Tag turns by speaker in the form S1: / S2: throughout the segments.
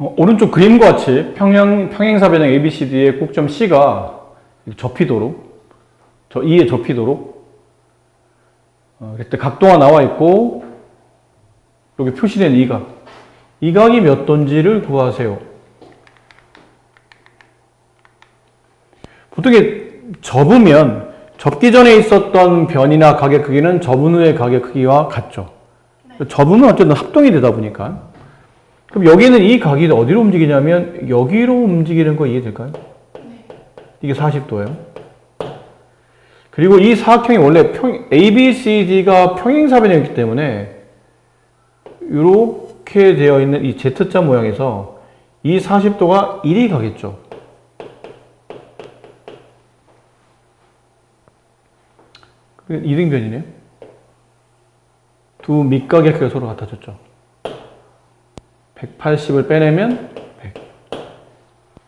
S1: 오른쪽 그림과 같이 평행사변형 ABCD의 꼭점 C가 접히도록, E에 접히도록, 이때 각도가 나와 있고, 여기 표시된 이 각. 이 각이 몇 도인지를 구하세요. 보통 접으면, 접기 전에 있었던 변이나 각의 크기는 접은 후의 각의 크기와 같죠. 네. 접으면 어쨌든 합동이 되다 보니까. 그럼 여기는 이 각이 어디로 움직이냐면 여기로 움직이는 거 이해될까요? 네. 이게 40도예요. 그리고 이 사각형이 원래 ABCD가 평행사변형이기 때문에 이렇게 되어 있는 이 Z자 모양에서 이 40도가 1이 가겠죠. 이등변이네요. 두 밑각의 크기가 서로 같아졌죠. 180을 빼내면 100.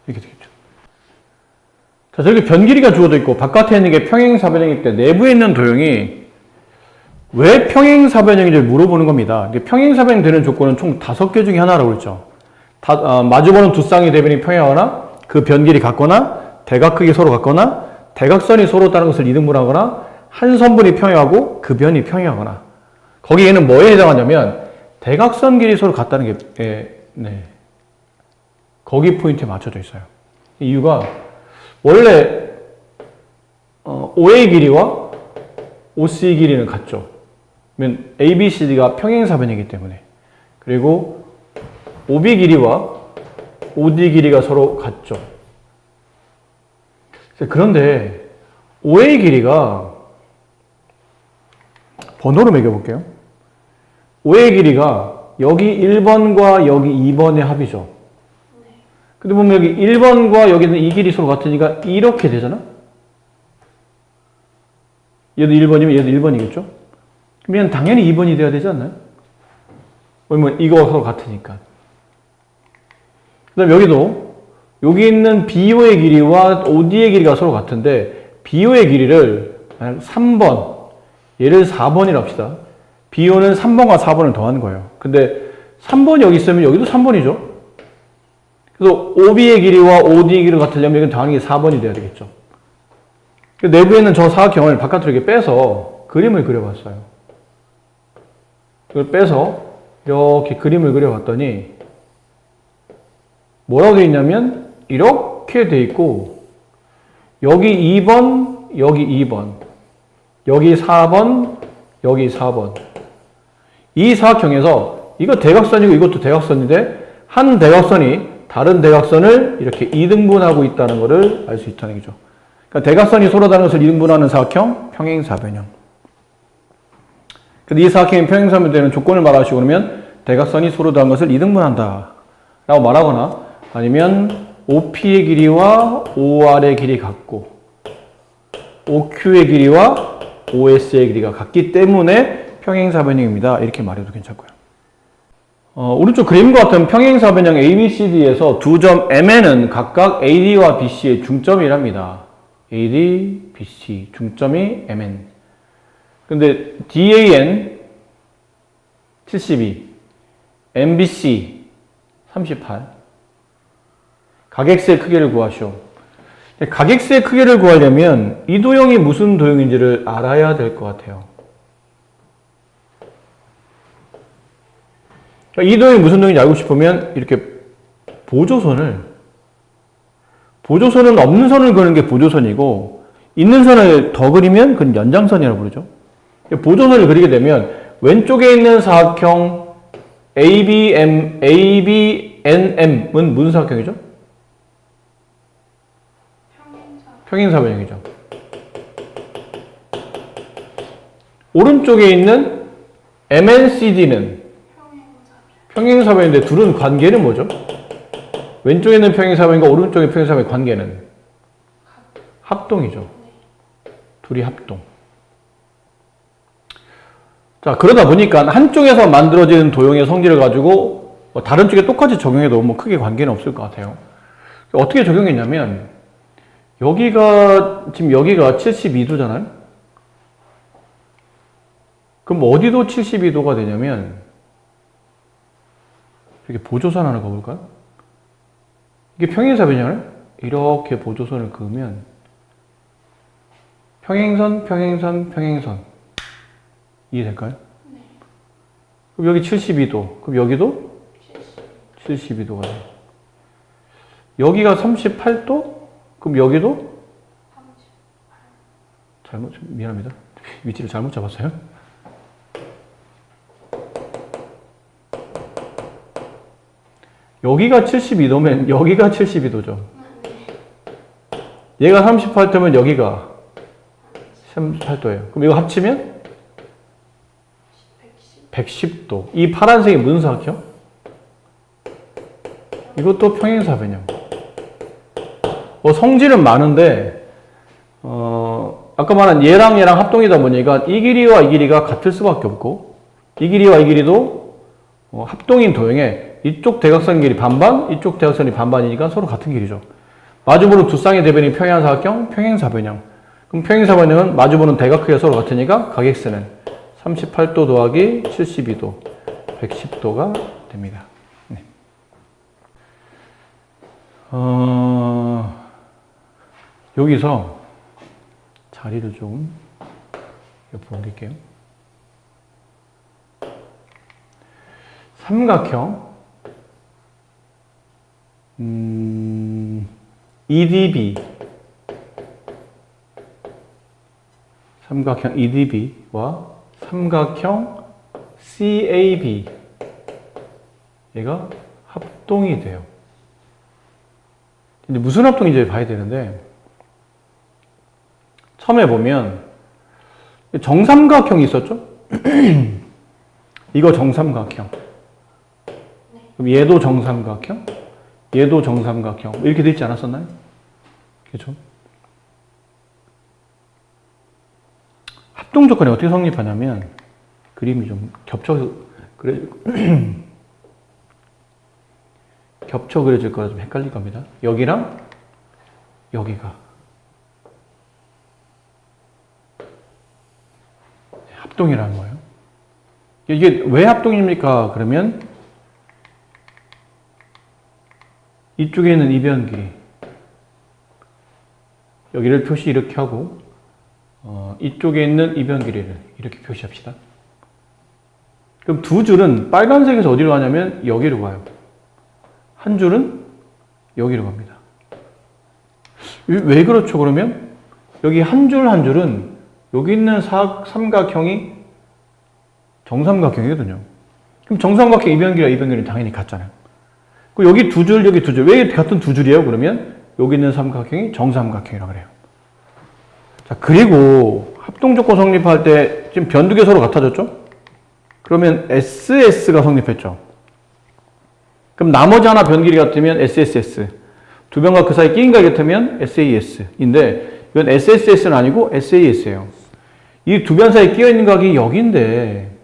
S1: 이렇게 되겠죠. 자, 저렇게 변 길이가 주어져 있고 바깥에 있는 게 평행사변형일 때 내부에 있는 도형이 왜 평행사변형인지 물어보는 겁니다. 평행사변형 되는 조건은 총 5개 중에 하나라고 그랬죠. 마주보는 두 쌍의 대변이 평행하거나 그 변 길이 같거나 대각 크기 서로 같거나 대각선이 서로 다른 것을 이등분하거나 한 선분이 평행하고 그 변이 평행하거나. 거기에는 뭐에 해당하냐면 대각선 길이 서로 같다는 게 거기 포인트에 맞춰져 있어요. 이유가 원래 OA 길이와 OC 길이는 같죠. 그러면 ABCD가 평행사변이기 때문에. 그리고 OB 길이와 OD 길이가 서로 같죠. 그런데 OA 길이가 번호로 매겨볼게요. OA 길이가 여기 1번과 여기 2번의 합이죠. 근데 보면 여기 1번과 여기는 이 길이 서로 같으니까 이렇게 되잖아? 얘도 1번이면 얘도 1번이겠죠? 그러면 당연히 2번이 돼야 되지 않나요? 왜냐면 이거가 서로 같으니까. 그 다음 여기도 여기 있는 BO의 길이와 OD의 길이가 서로 같은데 BO의 길이를 만약 3번, 얘를 4번이라고 합시다. BO는 3번과 4번을 더하는 거예요. 근데 3번이 여기 있으면 여기도 3번이죠. 그래서 OB의 길이와 OD의 길이가 같으려면 여기는 당연히 4번이 돼야 되겠죠. 내부에 있는 저 사각형을 바깥으로 이렇게 빼서 그림을 그려봤어요. 이걸 빼서 이렇게 그림을 그려봤더니 뭐라고 되어 있냐면 이렇게 되어 있고 여기 2번, 여기 2번, 여기 4번, 여기 4번. 이 사각형에서 이거 대각선이고 이것도 대각선인데 한 대각선이 다른 대각선을 이렇게 이등분하고 있다는 것을 알 수 있다는 얘기죠. 그러니까 대각선이 서로 다른 것을 이등분하는 사각형, 평행사변형. 근데 이 사각형이 평행사변 되는 조건을 말하시고 그러면 대각선이 서로 다른 것을 이등분한다 라고 말하거나 아니면 OP의 길이와 OR의 길이 같고 OQ의 길이와 OS의 길이가 같기 때문에 평행사변형입니다. 이렇게 말해도 괜찮고요. 오른쪽 그림과 같은 평행사변형 ABCD에서 두 점 Mn은 각각 AD와 BC의 중점이랍니다. AD, BC, 중점이 MN. 근데 DAN 72, MBC 38. 각X의 크기를 구하시오. 각X의 크기를 구하려면 이 도형이 무슨 도형인지를 알아야 될 것 같아요. 이 도형이 무슨 도형인지 알고 싶으면 이렇게 보조선은 없는 선을 그리는 게 보조선이고 있는 선을 더 그리면 그건 연장선이라고 부르죠. 보조선을 그리게 되면 왼쪽에 있는 사각형 ABNM은 무슨 사각형이죠? 평행사변형이죠. 오른쪽에 있는 MNCD는 평행사변인데 둘은 관계는 뭐죠? 왼쪽에 있는 평행사변과 오른쪽에 평행사변의 관계는 합동이죠. 둘이 합동. 자, 그러다 보니까 한쪽에서 만들어진 도형의 성질을 가지고 다른 쪽에 똑같이 적용해도 뭐 크게 관계는 없을 것 같아요. 어떻게 적용했냐면 지금 여기가 72도잖아요? 그럼 어디도 72도가 되냐면 이렇게 보조선 하나 그어볼까요? 이게 평행사변형을 이렇게 보조선을 그으면 평행선, 평행선, 평행선. 이해될까요?
S2: 네.
S1: 그럼 여기 72도. 그럼 여기도 72도가 돼요. 여기가 38도? 그럼 여기도? 미안합니다. 위치를 잘못 잡았어요. 여기가 72도면 여기가 72도죠. 얘가 38도면 여기가 38도예요. 그럼 이거 합치면 110도. 이 파란색이 무슨 사각형? 이것도 평행사변형. 성질은 많은데 아까 말한 얘랑 얘랑 합동이다 보니까 이 길이와 이 길이가 같을 수밖에 없고 이 길이와 이 길이도 합동인 도형에 이쪽 대각선 길이 반반, 이쪽 대각선이 반반이니까 서로 같은 길이죠. 마주보는 두 쌍의 대변이 평행한 사각형, 평행사변형. 그럼 평행사변형은 마주보는 대각 크기가 서로 같으니까 각X는 38도 더하기 72도, 110도가 됩니다. 네. 여기서 자리를 좀 옆으로 옮길게요. 삼각형 EDB 삼각형 EDB와 삼각형 CAB 얘가 합동이 돼요. 근데 무슨 합동인지 봐야 되는데 처음에 보면 정삼각형이 있었죠? 이거 정삼각형. 그럼 얘도 정삼각형, 얘도 정삼각형 이렇게 돼 있지 않았었나요? 그렇죠? 합동 조건이 어떻게 성립하냐면 그림이 좀 겹쳐 그려질 거라 좀 헷갈릴 겁니다. 여기랑 여기가 합동이라는 거예요. 이게 왜 합동입니까? 그러면 이쪽에 있는 이변 길이 여기를 표시 이렇게 하고 이쪽에 있는 이변 길이를 이렇게 표시합시다. 그럼 두 줄은 빨간색에서 어디로 가냐면 여기로 가요. 한 줄은 여기로 갑니다. 왜 그렇죠? 그러면 여기 한 줄 한 줄은 여기 있는 삼각형이 정삼각형이거든요. 그럼 정삼각형 이변 길이와 이변 길이는 당연히 같잖아요. 여기 두 줄, 여기 두 줄. 왜 같은 두 줄이에요? 그러면 여기 있는 삼각형이 정삼각형이라고 그래요. 자, 그리고 합동조건 성립할 때 지금 변 두 개 서로 같아졌죠? 그러면 SS가 성립했죠. 그럼 나머지 하나 변 길이 같으면 SSS. 두 변과 그 사이 끼인 값이 같으면 SAS인데 이건 SSS는 아니고 SAS예요. 이 두 변 사이 끼어 있는 각이 여기인데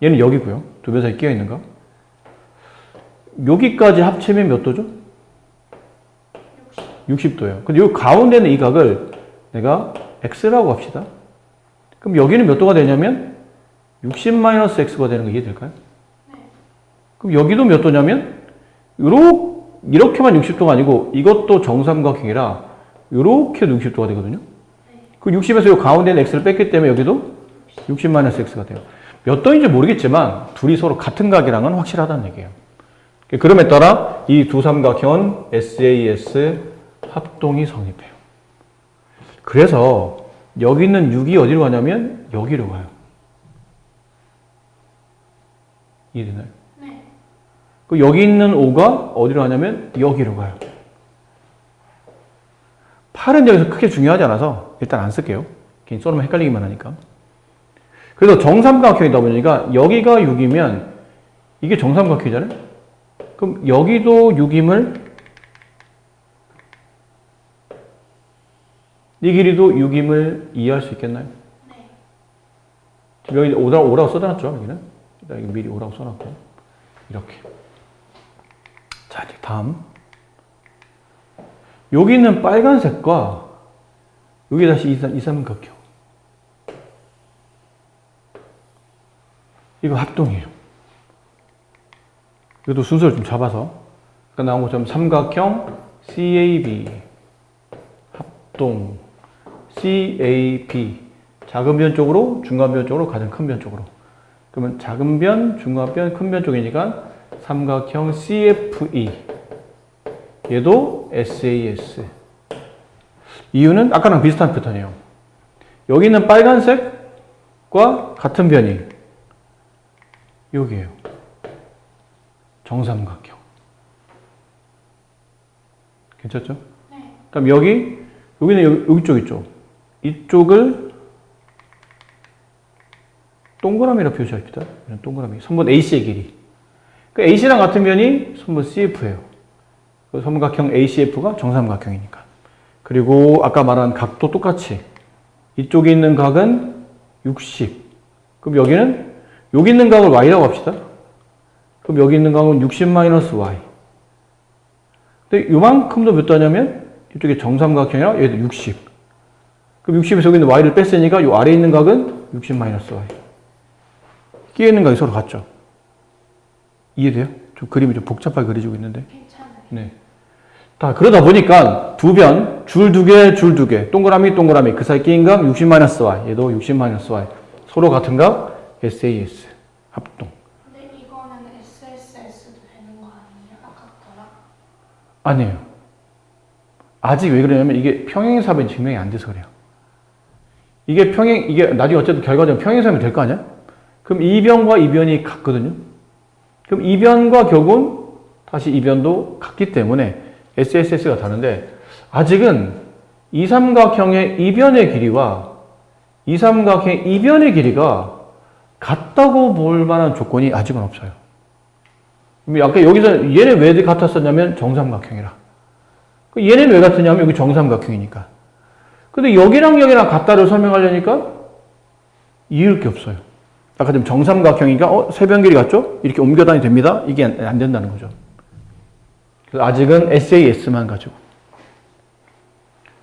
S1: 얘는 여기고요. 두 변 사이 끼어 있는 각. 여기까지 합치면 몇 도죠? 60도예요. 근데 여기 가운데 있는 이 각을 내가 X라고 합시다. 그럼 여기는 몇 도가 되냐면 60-X가 되는 거 이해될까요? 네. 그럼 여기도 몇 도냐면 이렇게만 60도가 아니고 이것도 정삼각형이라 이렇게도 60도가 되거든요. 네. 그 60에서 이 가운데 있는 X를 뺐기 때문에 여기도 60-X가 돼요. 몇 도인지 모르겠지만 둘이 서로 같은 각이랑은 확실하다는 얘기예요. 그럼에 따라 이 두 삼각형은 SAS 합동이 성립해요. 그래서 여기 있는 6이 어디로 가냐면 여기로 가요. 이해되나요? 네. 여기 있는 5가 어디로 가냐면 여기로 가요. 8은 여기서 크게 중요하지 않아서 일단 안 쓸게요. 괜히 써놓으면 헷갈리기만 하니까. 그래서 정삼각형이다 보니까 여기가 6이면 이게 정삼각형이잖아요. 그럼 여기도 6임을 이 길이도 6임을 이해할 수 있겠나요? 네. 지금 여기 5라고 써놨죠, 여기는. 여기 미리 5라고 써놨고. 이렇게. 자, 이제 다음. 여기 있는 빨간색과 여기 다시 이삼각형. 이거 합동이에요. 이것도 순서를 좀 잡아서 아까 나온 것처럼 삼각형 CAB 합동 CAB 작은 변 쪽으로 중간 변 쪽으로 가장 큰 변 쪽으로 그러면 작은 변, 중간 변, 큰 변 쪽이니까 삼각형 CFE 얘도 SAS 이유는 아까랑 비슷한 패턴이에요. 여기 있는 빨간색과 같은 변이 여기에요. 정삼각형. 괜찮죠?
S2: 네.
S1: 그럼 여기는 여기 쪽 있죠. 이쪽을 동그라미로 표시합시다. 동그라미. 선분 AC의 길이. 그 AC랑 같은 변이 선분 CF예요. 그 삼각형 ACF가 정삼각형이니까. 그리고 아까 말한 각도 똑같이 이쪽에 있는 각은 60. 그럼 여기 있는 각을 Y라고 합시다. 그럼 여기 있는 각은 60-Y. 근데 요만큼도 몇 도냐면 이쪽에 정삼각형이라 얘도 60. 그럼 60에서 여기 있는 Y를 뺐으니까 요 아래에 있는 각은 60-Y. 끼어 있는 각이 서로 같죠? 이해돼요? 좀 그림이 좀 복잡하게 그려지고 있는데.
S2: 괜찮아요.
S1: 네. 다 그러다 보니까 두 변, 줄 두 개, 동그라미, 그 사이 끼인 각 60-Y, 얘도 60-Y. 서로 같은 각 SAS, 합동.
S2: 근데 이거는 SSS도 되는 거 아니에요? 아까 거랑?
S1: 아니에요. 아직 왜 그러냐면 이게 평행사변 증명이 안 돼서 그래요. 이게 나중에 어쨌든 결과적으로 평행사변이 될 거 아니야? 그럼 이 변과 이 변이 같거든요. 그럼 이 변과 격은 다시 이 변도 같기 때문에 SSS가 다른데 아직은 이 삼각형의 이 변의 길이와 이 삼각형의 이 변의 길이가 같다고 볼 만한 조건이 아직은 없어요. 아까 여기서 얘는 왜 같았었냐면 정삼각형이라. 얘는 왜 같으냐면 여기 정삼각형이니까. 근데 여기랑 같다를 설명하려니까 이을 게 없어요. 아까 지금 정삼각형이니까 세변 길이 같죠? 이렇게 옮겨 다니 됩니다. 이게 안 된다는 거죠. 그래서 아직은 SAS만 가지고.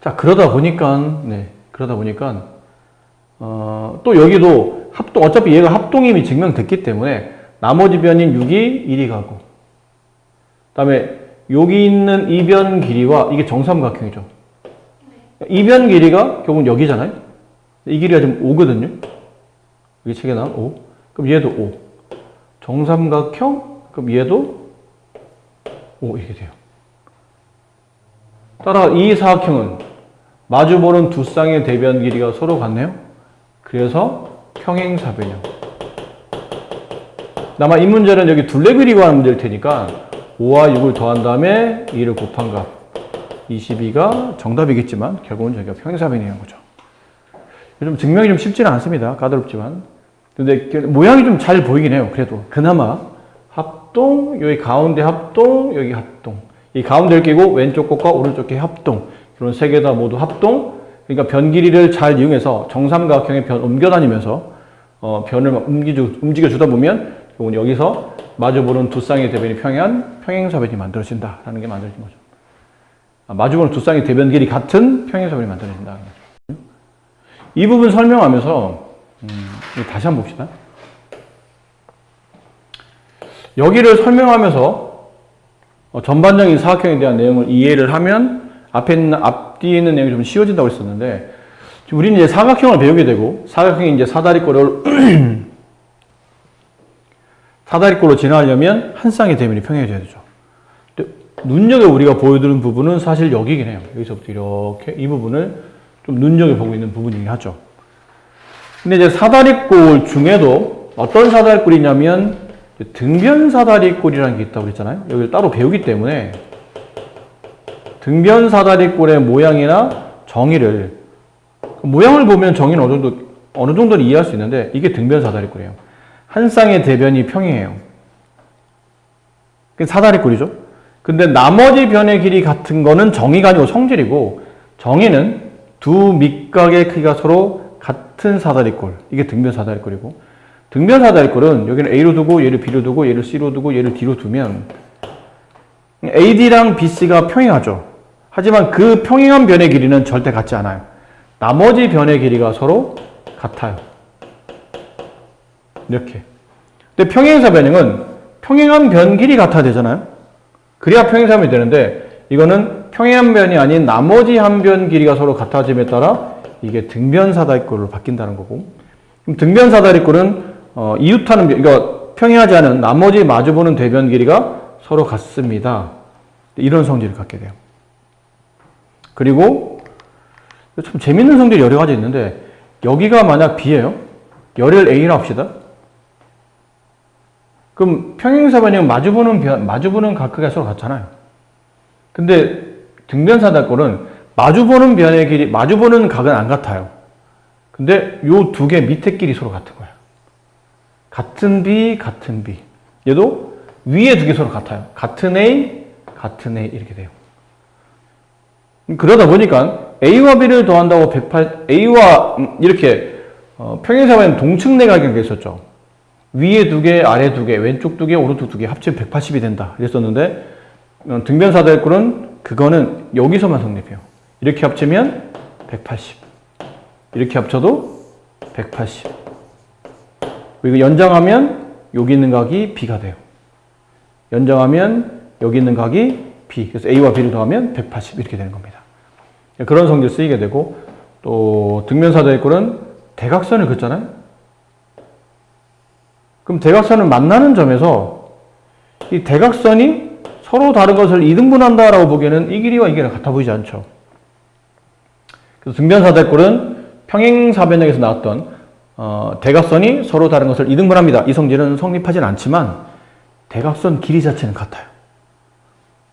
S1: 자, 그러다 보니까 또 여기도 합동, 어차피 얘가 합동임이 증명됐기 때문에 나머지 변인 6이 1이 가고, 그 다음에 여기 있는 이 변 길이와 이게 정삼각형이죠. 이 변 길이가 결국은 여기잖아요. 이 길이가 지금 5거든요. 여기 책에 나온 5. 그럼 얘도 5. 정삼각형, 그럼 얘도 5 이렇게 돼요. 따라 이 사각형은 마주보는 두 쌍의 대변 길이가 서로 같네요. 그래서 평행사변형. 아마 이 문제는 여기 둘레 그리고 하는 문제일 테니까 5와 6을 더한 다음에 2를 곱한 값 22가 정답이겠지만 결국은 저희가 평행사변이라는 거죠. 좀 증명이 좀 쉽지는 않습니다. 까다롭지만. 근데 모양이 좀 잘 보이긴 해요. 그래도 그나마 합동, 여기 가운데 합동, 여기 합동. 이 가운데를 끼고 왼쪽 것과 오른쪽 게 합동. 이런 세 개 다 모두 합동. 그러니까 변 길이를 잘 이용해서 정삼각형의 변 옮겨다니면서 변을 움직여 주다 보면 여기서 마주보는 두 쌍의 대변이 평행사변이 만들어진다라는 게 만들어진 거죠. 마주보는 두 쌍의 대변 길이 같은 평행사변이 만들어진다는 거죠. 이 부분 설명하면서 다시 한번 봅시다. 여기를 설명하면서 전반적인 사각형에 대한 내용을 이해를 하면 앞뒤에 있는 내용이 좀 쉬워진다고 했었는데 우리는 이제 사각형을 배우게 되고 사각형이 이제 사다리꼴로 진화하려면 한 쌍의 대면이 평행해져야 되죠. 근데 눈여겨 우리가 보여드리는 부분은 사실 여기긴 해요. 여기서부터 이렇게 이 부분을 좀 눈여겨보고 있는 부분이긴 하죠. 근데 이제 사다리꼴 중에도 어떤 사다리꼴이냐면 등변 사다리꼴이라는 게 있다고 그랬잖아요. 여기를 따로 배우기 때문에 등변 사다리꼴의 모양이나 정의를 모양을 보면 정의는 어느 정도는 이해할 수 있는데 이게 등변 사다리꼴이에요. 한 쌍의 대변이 평행해요. 그게 사다리꼴이죠. 근데 나머지 변의 길이 같은 거는 정의가 아니고 성질이고 정의는 두 밑각의 크기가 서로 같은 사다리꼴. 이게 등변 사다리꼴이고 등변 사다리꼴은 여기는 A로 두고 얘를 B로 두고 얘를 C로 두고 얘를 D로 두면 AD랑 BC가 평행하죠. 하지만 그 평행한 변의 길이는 절대 같지 않아요. 나머지 변의 길이가 서로 같아요. 이렇게. 근데 평행사 변형은 평행한 변 길이 같아야 되잖아요. 그래야 평행사변이 되는데 이거는 평행변이 아닌 나머지 한 변 길이가 서로 같아짐에 따라 이게 등변사다리꼴로 바뀐다는 거고, 그럼 등변사다리꼴은 이웃하는 그러니까 평행하지 않은 나머지 마주보는 대변 길이가 서로 같습니다. 이런 성질을 갖게 돼요. 그리고 참 재밌는 성질이 여러 가지 있는데 여기가 만약 B예요. 열을 A라 합시다. 그럼 평행사변이면 마주보는 각각이 서로 같잖아요. 근데 등변사다리꼴은 마주보는 변의 길이, 마주보는 각은 안 같아요. 근데 요 두 개 밑에 길이 서로 같은 거야. 같은 B, 같은 B. 얘도 위에 두 개 서로 같아요. 같은 A, 같은 A 이렇게 돼요. 그러다 보니까 A와 B를 더한다고 180, A와 이렇게 평행사변 동측 내각이 있었죠. 위에 두 개, 아래 두 개, 왼쪽 두 개, 오른쪽 두 개 합치면 180이 된다. 이랬었는데 등변사다리꼴은 그거는 여기서만 성립해요. 이렇게 합치면 180. 이렇게 합쳐도 180. 그리고 연장하면 여기 있는 각이 B가 돼요. 연장하면 여기 있는 각이 B. 그래서 A와 B를 더하면 180 이렇게 되는 겁니다. 그런 성질 쓰이게 되고, 또 등변사다리꼴은 대각선을 긋잖아요. 그럼 대각선을 만나는 점에서 이 대각선이 서로 다른 것을 이등분한다라고 보기에는 이 길이와 이 길이가 같아 보이지 않죠. 그래서 등변사다리꼴은 평행사변형에서 나왔던 대각선이 서로 다른 것을 이등분합니다. 이 성질은 성립하진 않지만 대각선 길이 자체는 같아요.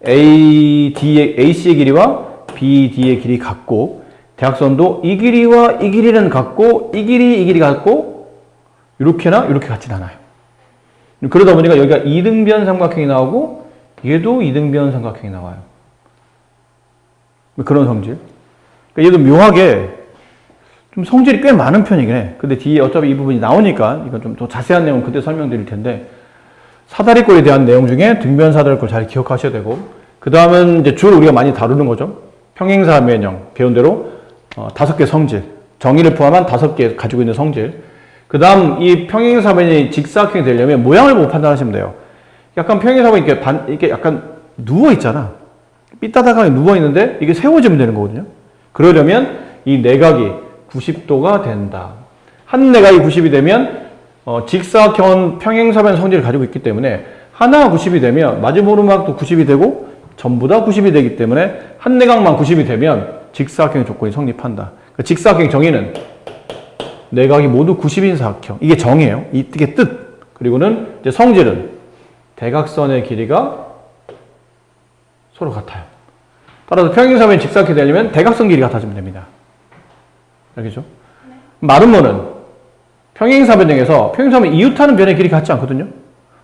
S1: AC의 길이와 BD의 길이 같고, 대각선도 이 길이와 이 길이는 같고, 이 길이가 같고, 이렇게나 이렇게 같진 않아요. 그러다 보니까 여기가 이등변 삼각형이 나오고 얘도 이등변 삼각형이 나와요. 그런 성질. 그러니까 얘도 묘하게 좀 성질이 꽤 많은 편이긴 해. 근데 뒤에 어차피 이 부분이 나오니까 이건 좀 더 자세한 내용은 그때 설명드릴 텐데, 사다리꼴에 대한 내용 중에 등변 사다리꼴 잘 기억하셔야 되고, 그 다음은 이제 주로 우리가 많이 다루는 거죠. 평행사변형 배운 대로 5개 성질, 정의를 포함한 5개 가지고 있는 성질. 그 다음 이 평행사변이 직사각형이 되려면 모양을 보고 판단하시면 돼요. 약간 평행사변이 이렇게 약간 누워 있잖아. 삐따닥하게 누워 있는데 이게 세워지면 되는 거거든요. 그러려면 이 내각이 90도가 된다. 한 내각이 90이 되면 직사각형은 평행사변 성질을 가지고 있기 때문에 하나가 90이 되면 마주보는 각도 90이 되고 전부 다 90이 되기 때문에 한 내각만 90이 되면 직사각형의 조건이 성립한다. 그 직사각형 정의는 내각이 모두 90인 사각형. 이게 정의예요. 이게 뜻. 그리고는 이제 성질은 대각선의 길이가 서로 같아요. 따라서 평행사변이 직사각형이 되려면 대각선 길이가 같아지면 됩니다. 알겠죠? 네. 마름모는 평행사변형에서 평행사변 이웃하는 변의 길이 같지 않거든요.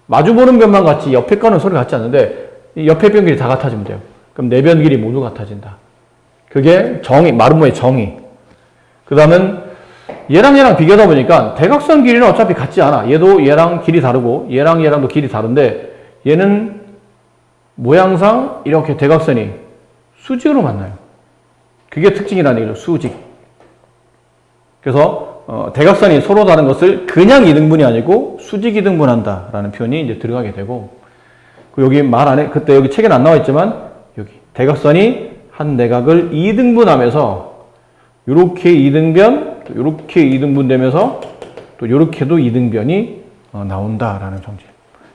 S1: 마주보는 변만 같지 옆에 거는 서로 같지 않는데 이 옆에 변 길이 다 같아지면 돼요. 그럼 네 변 길이 모두 같아진다. 그게 정의, 마름모의 정의. 그 다음은 얘랑 비교하다 보니까 대각선 길이는 어차피 같지 않아. 얘도 얘랑 길이 다르고 얘랑도 길이 다른데 얘는 모양상 이렇게 대각선이 수직으로 만나요. 그게 특징이라는 얘기죠. 수직. 그래서 대각선이 서로 다른 것을 그냥 이등분이 아니고 수직 이등분한다라는 표현이 이제 들어가게 되고, 여기 말 안에 그때 여기 책에는 안 나와 있지만 여기 대각선이 한 내각을 이등분하면서 이렇게 이등변, 또 이렇게 이등분되면서 또 이렇게도 이등변이 나온다라는 성질.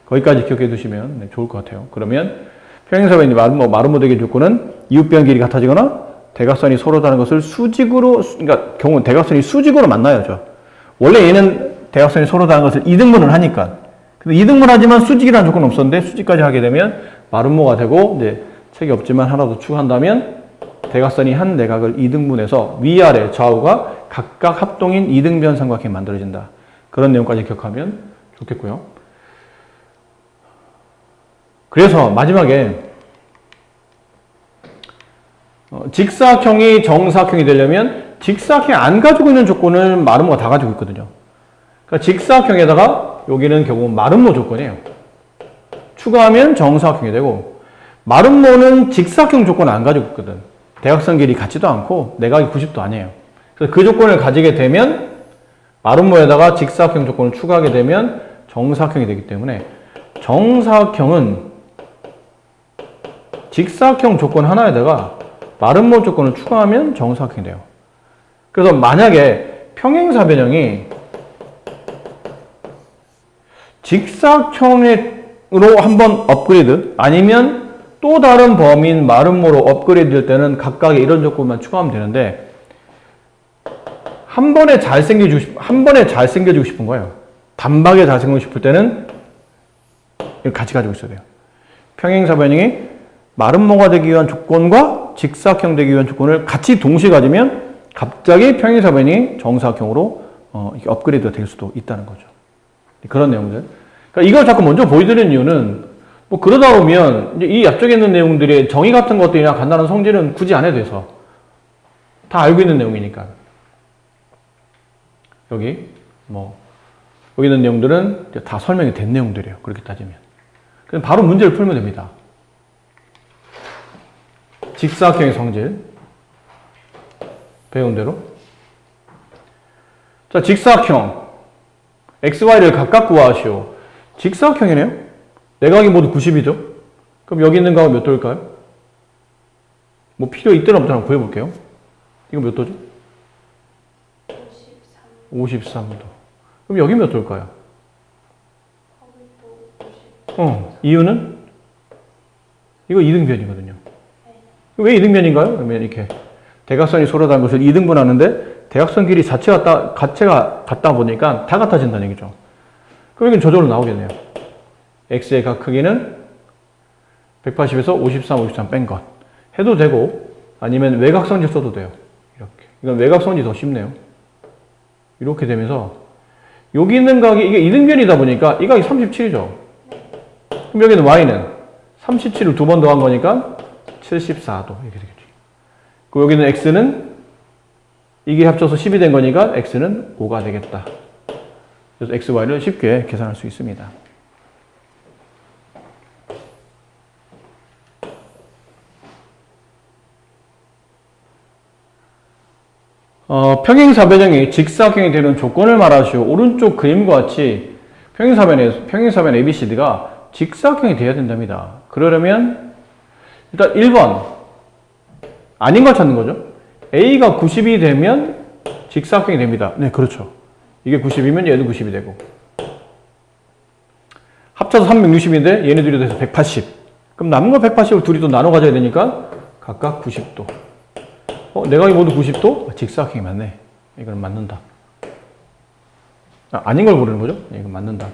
S1: 거기까지 기억해 두시면 좋을 것 같아요. 그러면 평행사변이 마름모 되기 조건은 이웃변 길이 같아지거나 대각선이 서로 다른 것을 수직으로, 그러니까 경우 대각선이 수직으로 만나야죠. 원래 얘는 대각선이 서로 다른 것을 이등분을 하니까. 근데 이등분 하지만 수직이라는 조건은 없었는데 수직까지 하게 되면 마름모가 되고, 이제 책이 없지만 하나 더 추가한다면 대각선이 한 내각을 이등분해서 위아래 좌우가 각각 합동인 이등변 삼각형이 만들어진다. 그런 내용까지 기억하면 좋겠고요. 그래서 마지막에 직사각형이 정사각형이 되려면 직사각형이 안 가지고 있는 조건을 마름모가 다 가지고 있거든요. 그러니까 직사각형에다가 여기는 결국 마름모 조건이에요. 추가하면 정사각형이 되고, 마름모는 직사각형 조건을 안 가지고 있거든. 대각선 길이 같지도 않고 내각이 90도 아니에요. 그래서 그 조건을 가지게 되면 마름모에다가 직사각형 조건을 추가하게 되면 정사각형이 되기 때문에 정사각형은 직사각형 조건 하나에다가 마름모 조건을 추가하면 정사각형이 돼요. 그래서 만약에 평행사변형이 직사각형으로 한번 업그레이드 아니면 또 다른 범위인 마름모로 업그레이드 될 때는 각각의 이런 조건만 추가하면 되는데 한 번에 잘 생겨지고 싶은 거예요. 단박에 잘 생기고 싶을 때는 이걸 같이 가지고 있어야 돼요. 평행사변형이 마름모가 되기 위한 조건과 직사각형 되기 위한 조건을 같이 동시에 가지면 갑자기 평행사변이 정사각형으로 이렇게 업그레이드가 될 수도 있다는 거죠. 그런 내용들. 그러니까 이걸 자꾸 먼저 보여드리는 이유는 뭐 그러다 보면 이제 이 앞쪽에 있는 내용들의 정의 같은 것들이나 간단한 성질은 굳이 안 해도 돼서 다 알고 있는 내용이니까. 여기 있는 내용들은 다 설명이 된 내용들이에요. 그렇게 따지면. 그럼 바로 문제를 풀면 됩니다. 직사각형의 성질. 배운 대로. 자, 직사각형. x, y를 각각 구하시오. 직사각형이네요. 내각이 모두 90이죠. 그럼 여기 있는 각은 몇 도일까요? 뭐 필요 있더라 없더라 구해볼게요. 이거 몇 도죠? 53도. 그럼 여기 몇 도일까요? 이유는? 이거 이등변이거든요. 왜 이등변인가요? 그러면 이렇게 대각선이 서로 다른 것을 이등분하는데 대각선 길이 자체가 같다 보니까 다 같아진다는 얘기죠. 그럼 이건 저절로 나오겠네요. x의 각 크기는 180에서 53 뺀 것. 해도 되고 아니면 외곽선지 써도 돼요. 이렇게. 이건 외곽선지 더 쉽네요. 이렇게 되면서 여기 있는 각이 이게 이등변이다 보니까 이 각이 37이죠. 그럼 여기는 y는 37을 두 번 더한 거니까 74도 이렇게 되겠죠. 그리고 여기는 x는 이게 합쳐서 10이 된 거니까 x는 5가 되겠다. 그래서 x, y를 쉽게 계산할 수 있습니다. 평행사변형이 직사각형이 되는 조건을 말하시오. 오른쪽 그림과 같이 평행사변 ABCD가 직사각형이 되어야 된답니다. 그러려면 일단 1번 아닌 걸 찾는 거죠. A가 90이 되면 직사각형이 됩니다. 네, 그렇죠. 이게 90이면 얘도 90이 되고 합쳐서 360인데 얘네 둘이 돼서 180. 그럼 남은 거 180을 둘이 또 나눠 가져야 되니까 각각 90도. 내각이 모두 90도? 직사각형이 맞네. 이거는 맞는다. 아닌 걸 고르는 거죠? 이건 맞는다.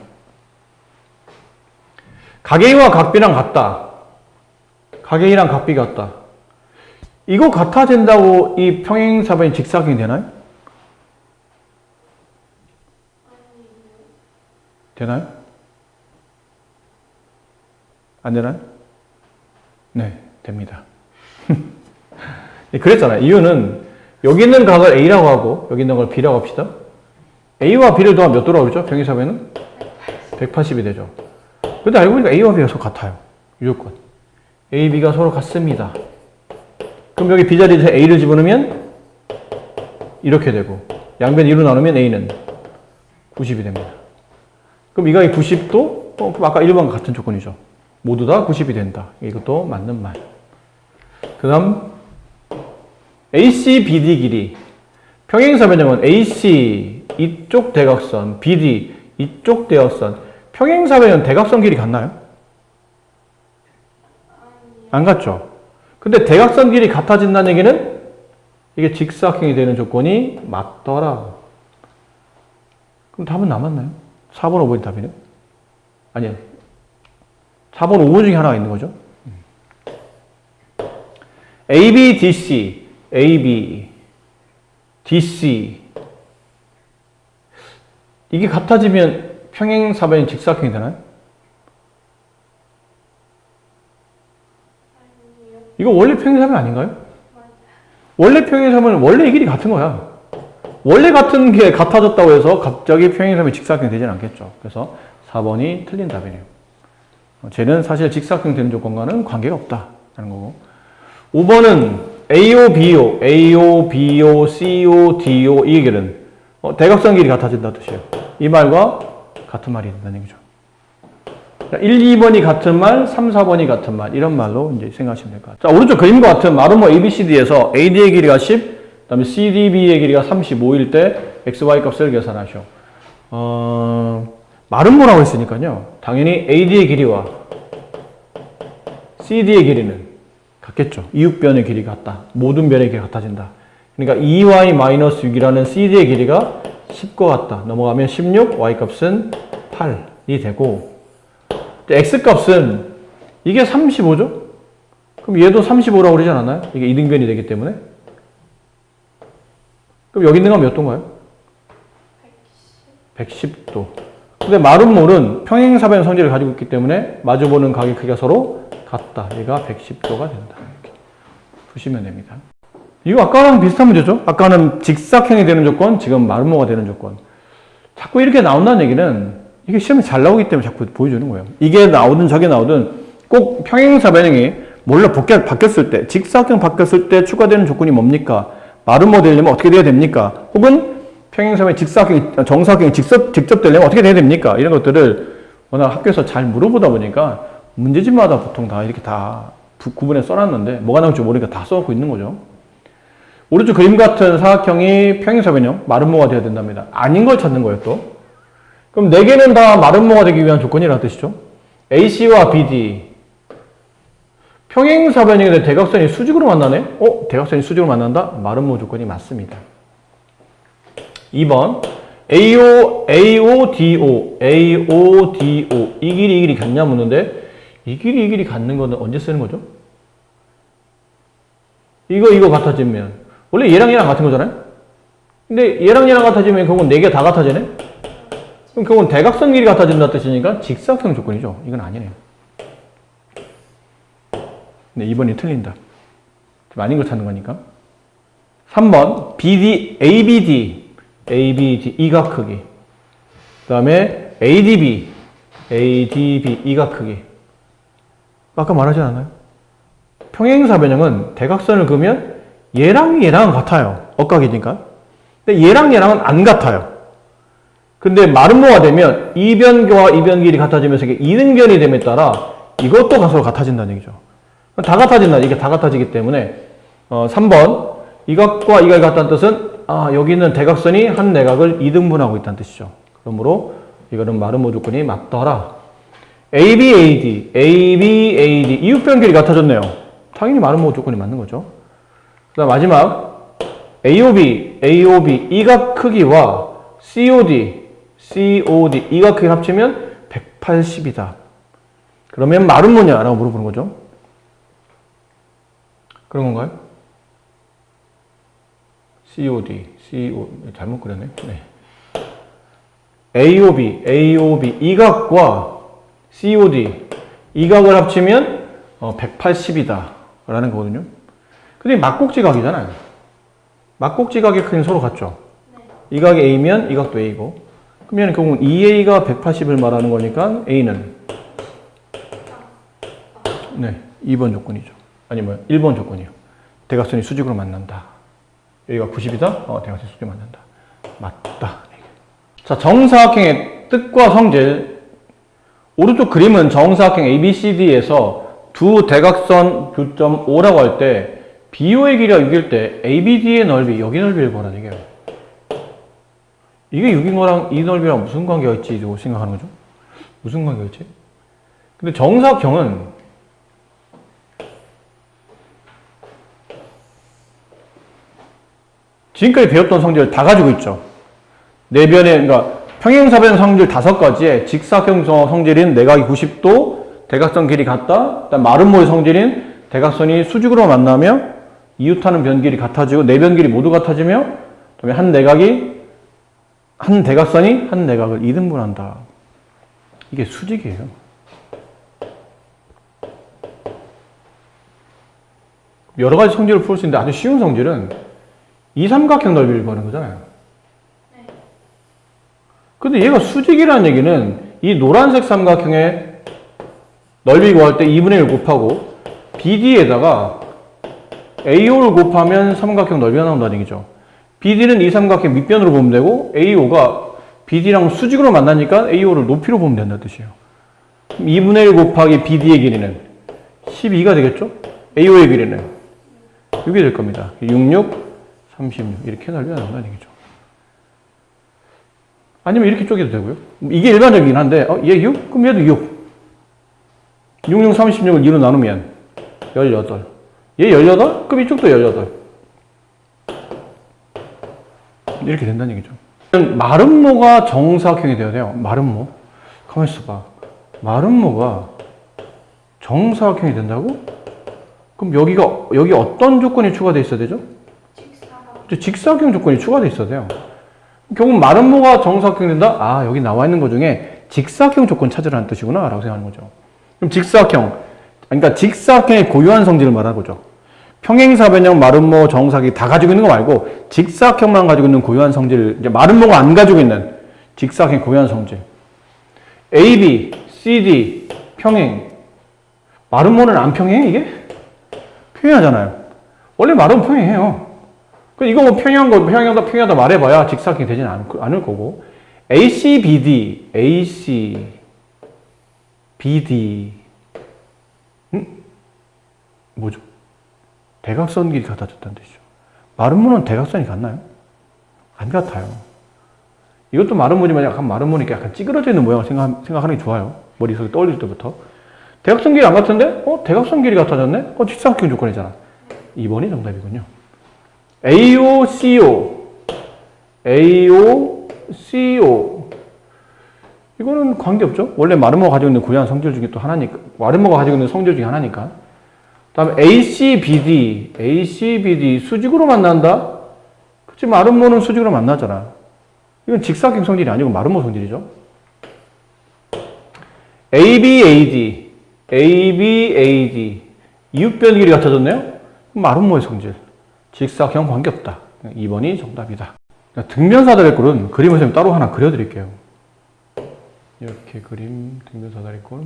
S1: 각 A와 각 B랑 같다. 각 A랑 각 B 같다. 이거 같아진다고 이 평행사변이 직사각형이 되나요? 되나요? 안 되나요? 네, 됩니다. 그랬잖아요. 이유는 여기 있는 각을 A라고 하고 여기 있는 걸 B라고 합시다. A와 B를 더하면 몇 도라고 그랬죠? 평행사변은 180이 되죠. 근데 알고 보니까 A와 B가 서로 같아요. 무조건. A, B가 서로 같습니다. 그럼 여기 B 자리에 A를 집어넣으면 이렇게 되고 양변 2로 나누면 A는 90이 됩니다. 그럼 이 각이 90도? 그럼 아까 1번과 같은 조건이죠. 모두 다 90이 된다. 이것도 맞는 말. 그 다음 AC, BD 길이. 평행사변형은 AC 이쪽 대각선, BD 이쪽 대각선. 평행사변형 대각선 길이 같나요? 안 같죠? 근데 대각선 길이 같아진다는 얘기는 이게 직사각형이 되는 조건이 맞더라. 그럼 답은 남았나요? 4번, 5번이 답이네? 아니요. 4번, 5번 중에 하나가 있는 거죠. AB, DC, AB, DC. 이게 같아지면 평행사변이 직사각형이 되나요? 이거 원래 평행사변 아닌가요? 원래 평행사변은 원래 이 길이 같은 거야. 원래 같은 게 같아졌다고 해서 갑자기 평행사변이 직사각형이 되진 않겠죠. 그래서 4번이 틀린 답이네요. 쟤는 사실 직사각형 되는 조건과는 관계가 없다는 거고. 5번은 AO, BO, AO, BO, CO, DO 이 얘기는 대각선 길이 같아진다는 뜻이에요. 이 말과 같은 말이 된다는 얘기죠. 1, 2번이 같은 말, 3, 4번이 같은 말 이런 말로 이제 생각하시면 될 것 같아요. 자, 오른쪽 그림과 같은 마름모 ABCD에서 AD의 길이가 10, 그다음에 CDB의 길이가 35일 때 XY 값을 계산하셔. 마름모라고 했으니까요. 당연히 AD의 길이와 CD의 길이는 같겠죠. 이웃변의 길이가 같다. 모든 변의 길이가 같아진다. 그러니까 2y-6이라는 CD의 길이가 10과 같다. 넘어가면 16, y값은 8이 되고 x값은 이게 35죠? 그럼 얘도 35라고 그러지 않았나요? 이게 이등변이 되기 때문에. 그럼 여기 있는 건 몇 도인가요? 110도. 근데 마름모는 평행사변 성질을 가지고 있기 때문에 마주보는 각의 크기가 서로 같다. 얘가 110도가 된다. 이렇게 보시면 됩니다. 이거 아까랑 비슷한 문제죠? 아까는 직사형이 되는 조건, 지금 마름모가 되는 조건. 자꾸 이렇게 나온다는 얘기는 이게 시험에 잘 나오기 때문에 자꾸 보여주는 거예요. 이게 나오든 저게 나오든 꼭 평행사 변형이 몰라 바뀌었을 때, 직사형 바뀌었을 때 추가되는 조건이 뭡니까? 마름모 되려면 어떻게 돼야 됩니까? 혹은 평행사변 직사형, 정사형이 직접 되려면 어떻게 돼야 됩니까? 이런 것들을 워낙 학교에서 잘 물어보다 보니까 문제집마다 보통 다 이렇게 다 구분해 써놨는데 뭐가 나올지 모르니까 다 써갖고 있는 거죠. 오른쪽 그림 같은 사각형이 평행사변형, 마름모가 되어야 된답니다. 아닌 걸 찾는 거예요, 또. 그럼 4개는 다 마름모가 되기 위한 조건이라는 뜻이죠. AC와 BD. 평행사변형인데 대각선이 수직으로 만나네? 대각선이 수직으로 만난다? 마름모 조건이 맞습니다. 2번. AODO. 이 길이 같냐 묻는데, 이 길이 같는 거는 언제 쓰는 거죠? 이거 같아지면. 원래 얘랑 같은 거잖아요? 근데 얘랑 같아지면 그건 4개 다 같아지네? 그럼 그건 대각선 길이 같아진다 뜻이니까 직사각형 조건이죠. 이건 아니네요. 네, 2번이 틀린다. 아닌 걸 찾는 거니까. 3번, ABD, 이 각 크기. 그 다음에 ADB, 이 각 크기. 아까 말하지 않았나요? 평행사변형은 대각선을 그으면 얘랑은 같아요. 억각이니까. 근데 얘랑은 안 같아요. 근데 마름모가 되면 이변과 이변 길이 같아지면서 이게 이등변이 됨에 따라 이것도 서로 같아진다는 얘기죠. 다 같아진다. 이게 다 같아지기 때문에 3번 이 각과 이 각이 같다는 뜻은 여기는 대각선이 한 내각을 이등분하고 있다는 뜻이죠. 그러므로 이거는 마름모 조건이 맞더라. ABAD 이웃변 길이 같아졌네요. 당연히 마름모 조건이 맞는 거죠. 그 다음 마지막 AOB 이 각 크기와 COD 이 각 크기 합치면 180이다. 그러면 마름모냐? 라고 물어보는 거죠. 그런 건가요? COD 잘못 그렸네. 네. AOB 이 각과 COD 이 각을 합치면 180이다 라는 거거든요. 근데 막곡지각이잖아요. 막곡지각의 크기는 서로 같죠. 이 각이 A면 이 각도 A고, 그러면 결국은 2A가 180을 말하는 거니까 A는 2번 조건이죠. 아니면 1번 조건이요. 대각선이 수직으로 만난다. 여기가 90이다? 대각선이 수직으로 만난다. 맞다. 자, 정사각형의 뜻과 성질. 오른쪽 그림은 정사각형 ABCD에서 두 대각선 교점 O라고 할 때 BO의 길이가 6일 때 ABD의 넓이, 여기 넓이를 보라는 얘기예요. 이게 6인 거랑 이 넓이랑 무슨 관계가 있지? 생각하는 거죠? 무슨 관계가 있지? 근데 정사각형은 지금까지 배웠던 성질을 다 가지고 있죠. 그러니까 평행사변 성질 5가지에 직사각형 성질인 내각이 90도, 대각선 길이 같다. 그다음 마름모의 성질인 대각선이 수직으로 만나며 이웃하는 변길이 같아지고 네 변길이 모두 같아지며 그다음에 한 대각선이 한 내각을 이등분한다. 이게 수직이에요. 여러 가지 성질을 풀 수 있는데 아주 쉬운 성질은 이삼각형 넓이를 구하는 거잖아요. 근데 얘가 수직이라는 얘기는 이 노란색 삼각형의 넓이 구할 때 2분의 1 곱하고 BD에다가 AO를 곱하면 삼각형 넓이가 나온다는 얘기죠. BD는 이 삼각형 밑변으로 보면 되고 AO가 BD랑 수직으로 만나니까 AO를 높이로 보면 된다는 뜻이에요. 그럼 2분의 1 곱하기 BD의 길이는 12가 되겠죠? AO의 길이는 6이 될 겁니다. 66, 36 이렇게 날려야 한다는 얘기죠. 아니면 이렇게 쪼개도 되고요. 이게 일반적이긴 한데 얘 6? 그럼 얘도 6. 66, 36을 2로 나누면 18. 얘 18? 그럼 이쪽도 18. 이렇게 된다는 얘기죠. 마름모가 정사각형이 되어야 돼요. 마름모. 가만히 있어봐. 마름모가 정사각형이 된다고? 그럼 여기 어떤 조건이 추가되어 있어야 되죠? 직사각형 조건이 추가되어 있어야 돼요. 결국 마름모가 정사각형이 된다? 아, 여기 나와 있는 것 중에 직사각형 조건 찾으라는 뜻이구나 라고 생각하는 거죠. 그럼 직사각형, 그러니까 직사각형의 고유한 성질을 말하는 거죠. 평행사변형, 마름모, 정사각이 다 가지고 있는 거 말고 직사각형만 가지고 있는 고유한 성질, 이제 마름모가 안 가지고 있는 직사각형의 고유한 성질. AB, CD, 평행. 마름모는 안 평행해 이게? 평행하잖아요. 원래 마름모 평행해요. 이거 뭐 평행하다 말해봐야 직사각형이 되진 않을 거고. AC, BD, AC, BD. 뭐죠? 대각선 길이 같아졌다는 뜻이죠. 마름모는 대각선이 같나요? 안 같아요. 이것도 마름모지만 약간 마름모니까 약간 찌그러져 있는 모양을 생각하는 게 좋아요. 머릿속에 떠올릴 때부터. 대각선 길이 안 같은데? 대각선 길이 같아졌네? 직사각형 조건이잖아. 2번이 정답이군요. AO, CO. AO, CO. 이거는 관계없죠? 원래 마름모가 가지고 있는 고유한 성질 중에 또 하나니까. 마름모가 가지고 있는 성질 중에 하나니까. 다음에 AC, BD. AC, BD. 수직으로 만난다? 그치, 마름모는 수직으로 만나잖아. 이건 직사각형 성질이 아니고 마름모 성질이죠. AB, AD. AB, AD. 이웃변 길이 같아졌네요? 마름모의 성질. 직사각형 관계없다. 2번이 정답이다. 등변사다리꼴은 그림을 좀 따로 하나 그려드릴게요. 이렇게 그림, 등변사다리꼴.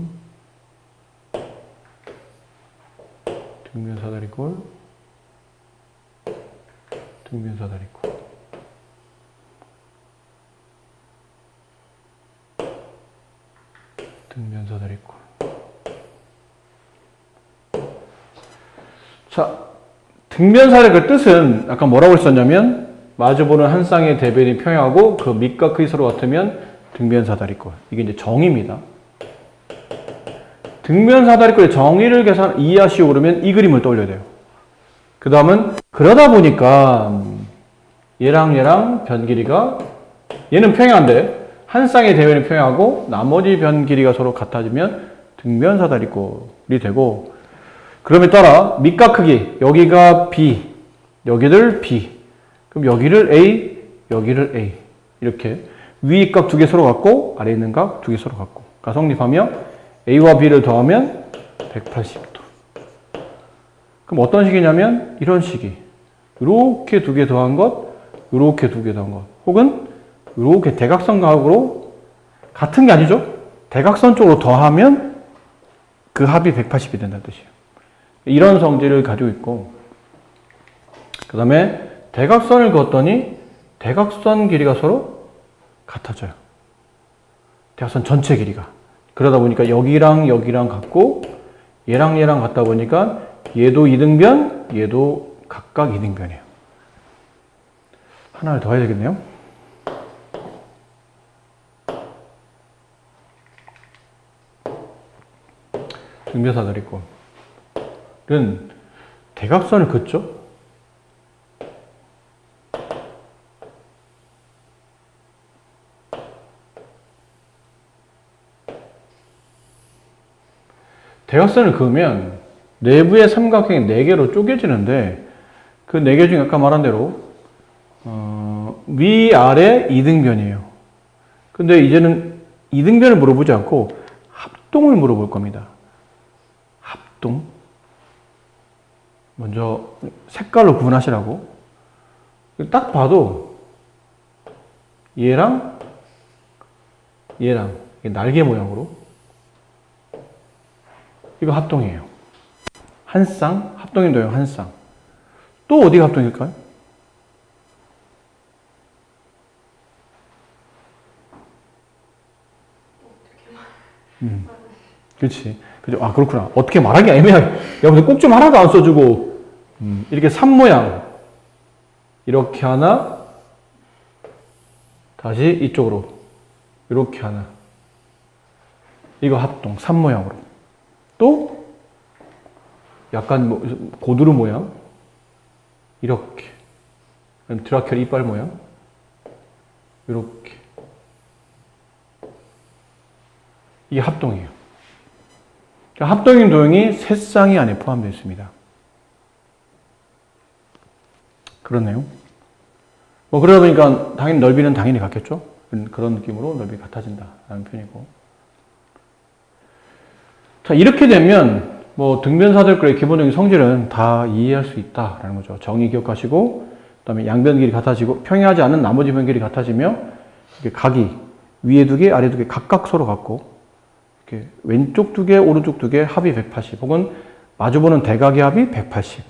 S1: 등변사다리꼴. 등변사다리꼴. 등변사다리꼴. 자, 등변사다리꼴 뜻은 아까 뭐라고 했었냐면 마주보는 한 쌍의 대변이 평행하고 그 밑과 크기 서로 같으면 등변사다리꼴. 이게 이제 정의입니다. 등변사다리꼴의 정의를 이해하시고 그러면 이 그림을 떠올려야 돼요. 그 다음은 그러다 보니까 얘랑 변 길이가 얘는 평행한데 한 쌍의 대변이 평행하고 나머지 변 길이가 서로 같아지면 등변사다리꼴이 되고, 그럼에 따라 밑과 크기, 여기가 B, 여기를 B, 그럼 여기를 A, 여기를 A, 이렇게 위 각 두 개 서로 같고 아래 있는 각 두 개 서로 같고 가성립하며 A와 B를 더하면 180도. 그럼 어떤 식이냐면 이런 식이 이렇게 두 개 더한 것, 이렇게 두 개 더한 것, 혹은 이렇게 대각선각으로 같은 게 아니죠. 대각선 쪽으로 더하면 그 합이 180이 된다는 뜻이에요. 이런 성질을 가지고 있고, 그 다음에 대각선을 그었더니 대각선 길이가 서로 같아져요. 대각선 전체 길이가. 그러다 보니까 여기랑 여기랑 같고 얘랑 얘랑 같다 보니까 얘도 이등변, 얘도 각각 이등변이에요. 하나를 더 해야 되겠네요. 등변사다리꼴은 대각선을 긋죠. 대각선을 그으면 내부의 삼각형이 4개로 쪼개지는데 그 4개 중에 아까 말한 대로 위, 아래 이등변이에요. 근데 이제는 이등변을 물어보지 않고 합동을 물어볼 겁니다. 합동. 먼저 색깔로 구분하시라고. 딱 봐도 얘랑 날개 모양으로 이거 합동이에요. 한 쌍, 합동인도요, 한 쌍. 또 어디가 합동일까요? 그렇지. 그죠? 아, 그렇구나. 어떻게 말하기 애매하게. 여러분들 꼭 좀 하나도 안 써주고, 이렇게 산 모양. 이렇게 하나, 다시 이쪽으로. 이렇게 하나. 이거 합동, 산 모양으로. 또, 약간 뭐, 고드름 모양. 이렇게. 그럼 드라큘 이빨 모양. 이렇게. 이게 합동이에요. 그러니까 합동인 도형이 세 쌍이 안에 포함되어 있습니다. 그렇네요. 뭐 그러다 보니까 당연히 넓이는 당연히 같겠죠. 그런 느낌으로 넓이 같아진다라는 표현이고. 자, 이렇게 되면 뭐 등변사들의 기본적인 성질은 다 이해할 수 있다라는 거죠. 정의 기억하시고, 그다음에 양변 길이 같아지고 평행하지 않은 나머지 변 길이 같아지며 이렇게 각이 위에 두 개, 아래 두 개 각각 서로 같고, 이렇게 왼쪽 두 개, 오른쪽 두 개 합이 180, 혹은 마주보는 대각의 합이 180.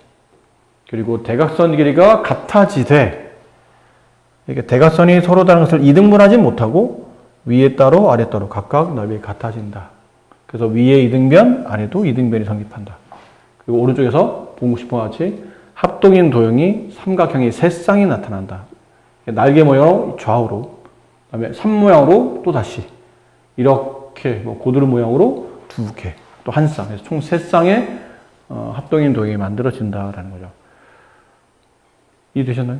S1: 그리고 대각선 길이가 같아지되, 이렇게 대각선이 서로 다른 것을 이등분하지 못하고 위에 따로 아래 따로 각각 넓이 같아진다. 그래서 위에 이등변, 아래도 이등변이 성립한다. 그리고 오른쪽에서 보고 싶은 것 같이 합동인 도형이 삼각형이 세 쌍이 나타난다. 날개 모양으로 좌우로, 그다음에 산 모양으로 또 다시 이렇게 뭐 고드름 모양으로 두 개, 또 한 쌍, 그래서 총 세 쌍의 합동인 도형이 만들어진다라는 거죠. 이해되셨나요?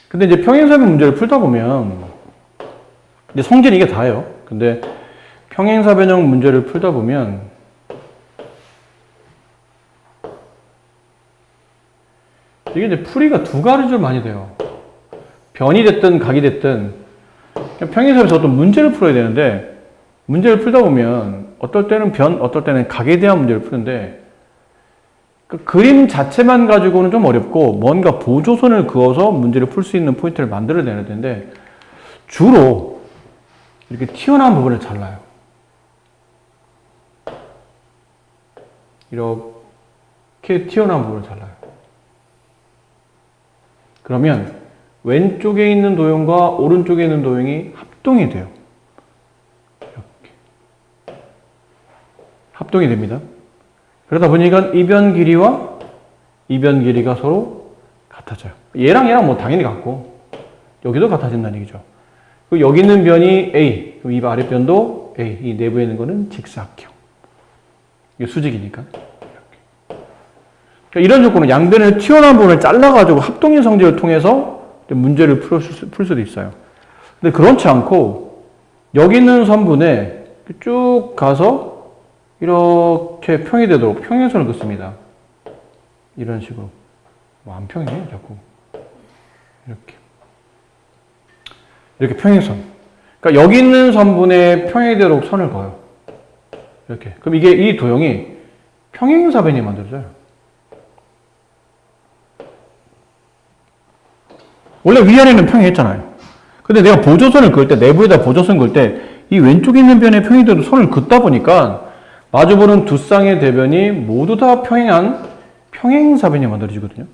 S1: 근데 이제 평행사변 문제를 풀다 보면 이제 성질이 이게 다예요. 근데 평행사변형 문제를 풀다 보면 이게 이제 풀이가 두 가지로 많이 돼요. 변이 됐든 각이 됐든 평행사변에서 어떤 문제를 풀어야 되는데, 문제를 풀다 보면 어떨 때는 변, 어떨 때는 각에 대한 문제를 푸는데, 그 그림 자체만 가지고는 좀 어렵고 뭔가 보조선을 그어서 문제를 풀 수 있는 포인트를 만들어내야 되는데, 주로 이렇게 튀어나온 부분을 잘라요. 이렇게 튀어나온 부분을 잘라요. 그러면 왼쪽에 있는 도형과 오른쪽에 있는 도형이 합동이 돼요. 이렇게. 합동이 됩니다. 그러다 보니까 이변 길이와 이변 길이가 서로 같아져요. 얘랑 뭐 당연히 같고, 여기도 같아진다는 얘기죠. 그리고 여기 있는 변이 A, 그럼 이 아랫변도 A, 이 내부에 있는 거는 직사각형. 이게 수직이니까. 그러니까 이런 조건은 양변을 튀어나온 부분을 잘라가지고 합동인 성질을 통해서 문제를 풀 수도 있어요. 근데 그렇지 않고, 여기 있는 선분에 쭉 가서 이렇게 평이 되도록 평행선을 긋습니다. 이런 식으로. 뭐 안 평행해요, 자꾸. 이렇게 평행선. 그러니까 여기 있는 선분에 평행이 되도록 선을 그어요. 이렇게. 그럼 이게 이 도형이 평행사변이 만들어져요. 원래 위아래는 평행했잖아요. 근데 내가 보조선을 그을 때, 내부에다 보조선 그을 때, 이 왼쪽에 있는 변에 평행이 되도록 선을 긋다 보니까 마주보는 두 쌍의 대변이 모두 다 평행한 평행사변이 만들어지거든요.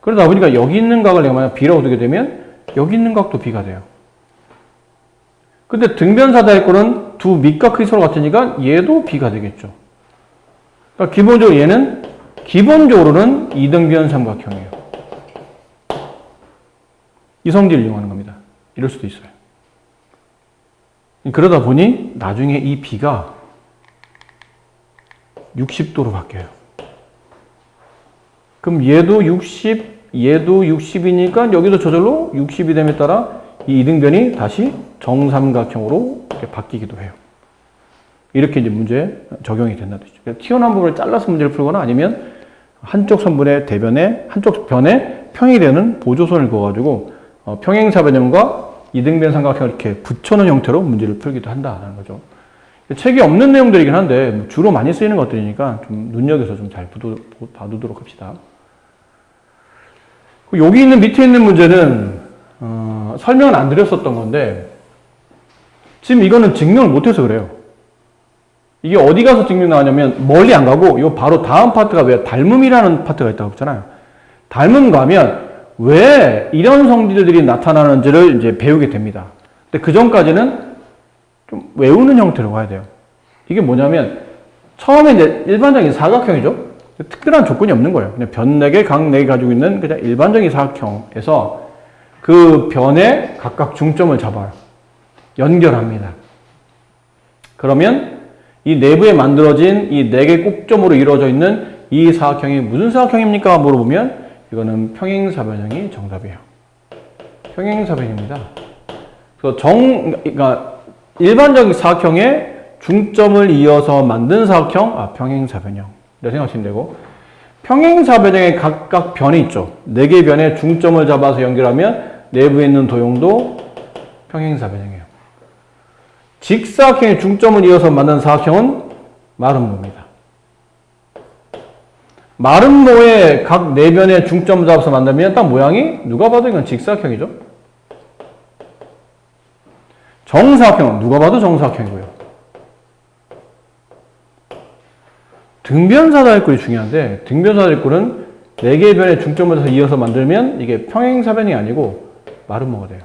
S1: 그러다 보니까 여기 있는 각을 내가 만약 B라고 두게 되면 여기 있는 각도 B가 돼요. 근데 등변사다의 거는 두 밑각 크기 서로 같으니까 얘도 B가 되겠죠. 그러니까 기본적으로 얘는 기본적으로는 이등변 삼각형이에요. 이 성질을 이용하는 겁니다. 이럴 수도 있어요. 그러다 보니 나중에 이 B가 60도로 바뀌어요. 그럼 얘도 60, 얘도 60이니까 여기도 저절로 60이 됨에 따라 이 이등변이 다시 정삼각형으로 이렇게 바뀌기도 해요. 이렇게 이제 문제에 적용이 된다는 뜻이죠. 그러니까 튀어나온 부분을 잘라서 문제를 풀거나 아니면 한쪽 선분의 대변에, 한쪽 변에 평이 되는 보조선을 그어가지고 평행사변형과 이등변 삼각형을 이렇게 붙여놓은 형태로 문제를 풀기도 한다는 거죠. 책이 없는 내용들이긴 한데 주로 많이 쓰이는 것들이니까 좀 눈여겨서 좀 잘 봐두도록 합시다. 여기 있는 밑에 있는 문제는 설명은 안 드렸었던 건데 지금 이거는 증명을 못해서 그래요. 이게 어디 가서 증명 나왔냐면 멀리 안 가고 이 바로 다음 파트가 왜 닮음이라는 파트가 있다고 했잖아요. 닮음 가면 왜 이런 성질들이 나타나는지를 이제 배우게 됩니다. 근데 그 전까지는 좀 외우는 형태로 가야 돼요. 이게 뭐냐면 처음에 이제 일반적인 사각형이죠. 특별한 조건이 없는 거예요. 그냥 변 4개, 각 4개 가지고 있는 그냥 일반적인 사각형에서 그 변에 각각 중점을 잡아요. 연결합니다. 그러면 이 내부에 만들어진 이 4개 꼭점으로 이루어져 있는 이 사각형이 무슨 사각형입니까? 물어보면 이거는 평행사변형이 정답이에요. 평행사변입니다. 그래서 그러니까 일반적인 사각형에 중점을 이어서 만든 사각형, 평행사변형. 이렇게 생각하시면 되고, 평행사변형에 각각 변이 있죠. 4개의 변에 중점을 잡아서 연결하면 내부에 있는 도형도 평행사변형이에요. 직사각형에 중점을 이어서 만든 사각형은 마름모입니다. 마름모에 각 4변에 중점을 잡아서 만들면 딱 모양이 누가 봐도 이건 직사각형이죠. 정사각형은 누가 봐도 정사각형이고요. 등변사다리꼴이 중요한데 등변사다리꼴은 4개의 변에 중점을 이어서 만들면 이게 평행사변이 아니고 마름모가 돼요.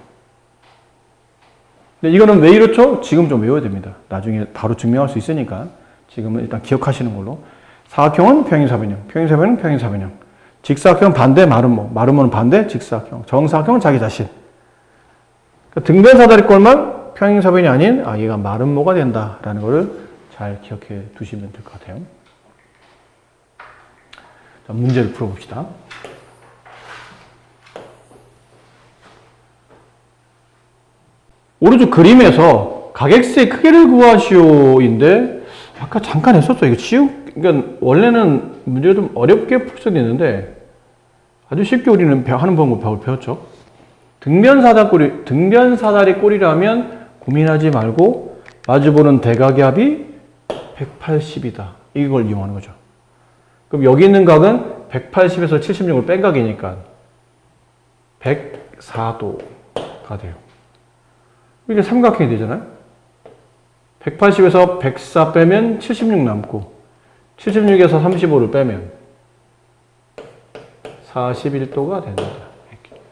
S1: 근데 이거는 왜 이렇죠? 지금 좀 외워야 됩니다. 나중에 바로 증명할 수 있으니까 지금은 일단 기억하시는 걸로. 사각형은 평행사변형, 평행사변은 평행사변형. 직사각형은 반대 마름모, 마름모는 반대 직사각형, 정사각형은 자기 자신. 그러니까 등변사다리꼴만 평행사변이 아닌 얘가 마름모가 된다라는 거를 잘 기억해 두시면 될 것 같아요. 자, 문제를 풀어봅시다. 오른쪽 그림에서 각X의 크기를 구하시오인데 아까 잠깐 했었죠. 이거 그러니까 원래는 문제가 좀 어렵게 풀 수도 있는데 아주 쉽게 우리는 하는 방법을 배웠죠. 등변사다리 꼴이라면 고민하지 말고 마주보는 대각의 합이 180이다. 이걸 이용하는 거죠. 그럼 여기 있는 각은 180에서 76을 뺀 각이니까 104도가 돼요. 이게 삼각형이 되잖아요. 180에서 104 빼면 76 남고 76에서 35를 빼면 41도가 된다. 이렇게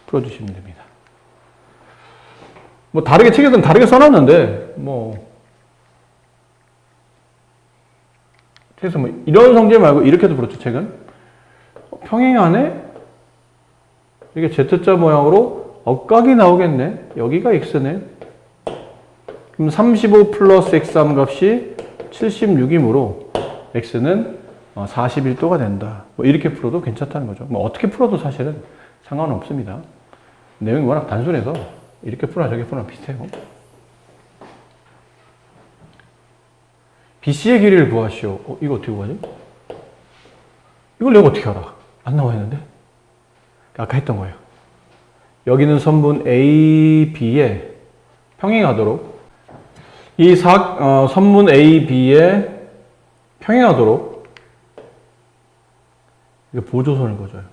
S1: 풀어주시면 됩니다. 뭐 다르게 책에서는 다르게 써놨는데 그래서 이런 성질 말고 이렇게도 그렇죠. 책은 평행하네. 이게 Z자 모양으로 억각이 나오겠네. 여기가 X네. 그럼 35 플러스 X3 값이 76이므로 X는 41도가 된다. 이렇게 풀어도 괜찮다는 거죠. 어떻게 풀어도 사실은 상관은 없습니다. 내용이 워낙 단순해서 이렇게 풀어나 저렇게 풀어나 비슷해요. BC의 길이를 구하시오. 이거 어떻게 구하지? 이걸 내가 어떻게 알아? 안 나와 있는데? 아까 했던 거예요. 여기는 선분 A, B에 평행하도록 이 선분 A, B에 평행하도록 이거 보조선을 그어줘요.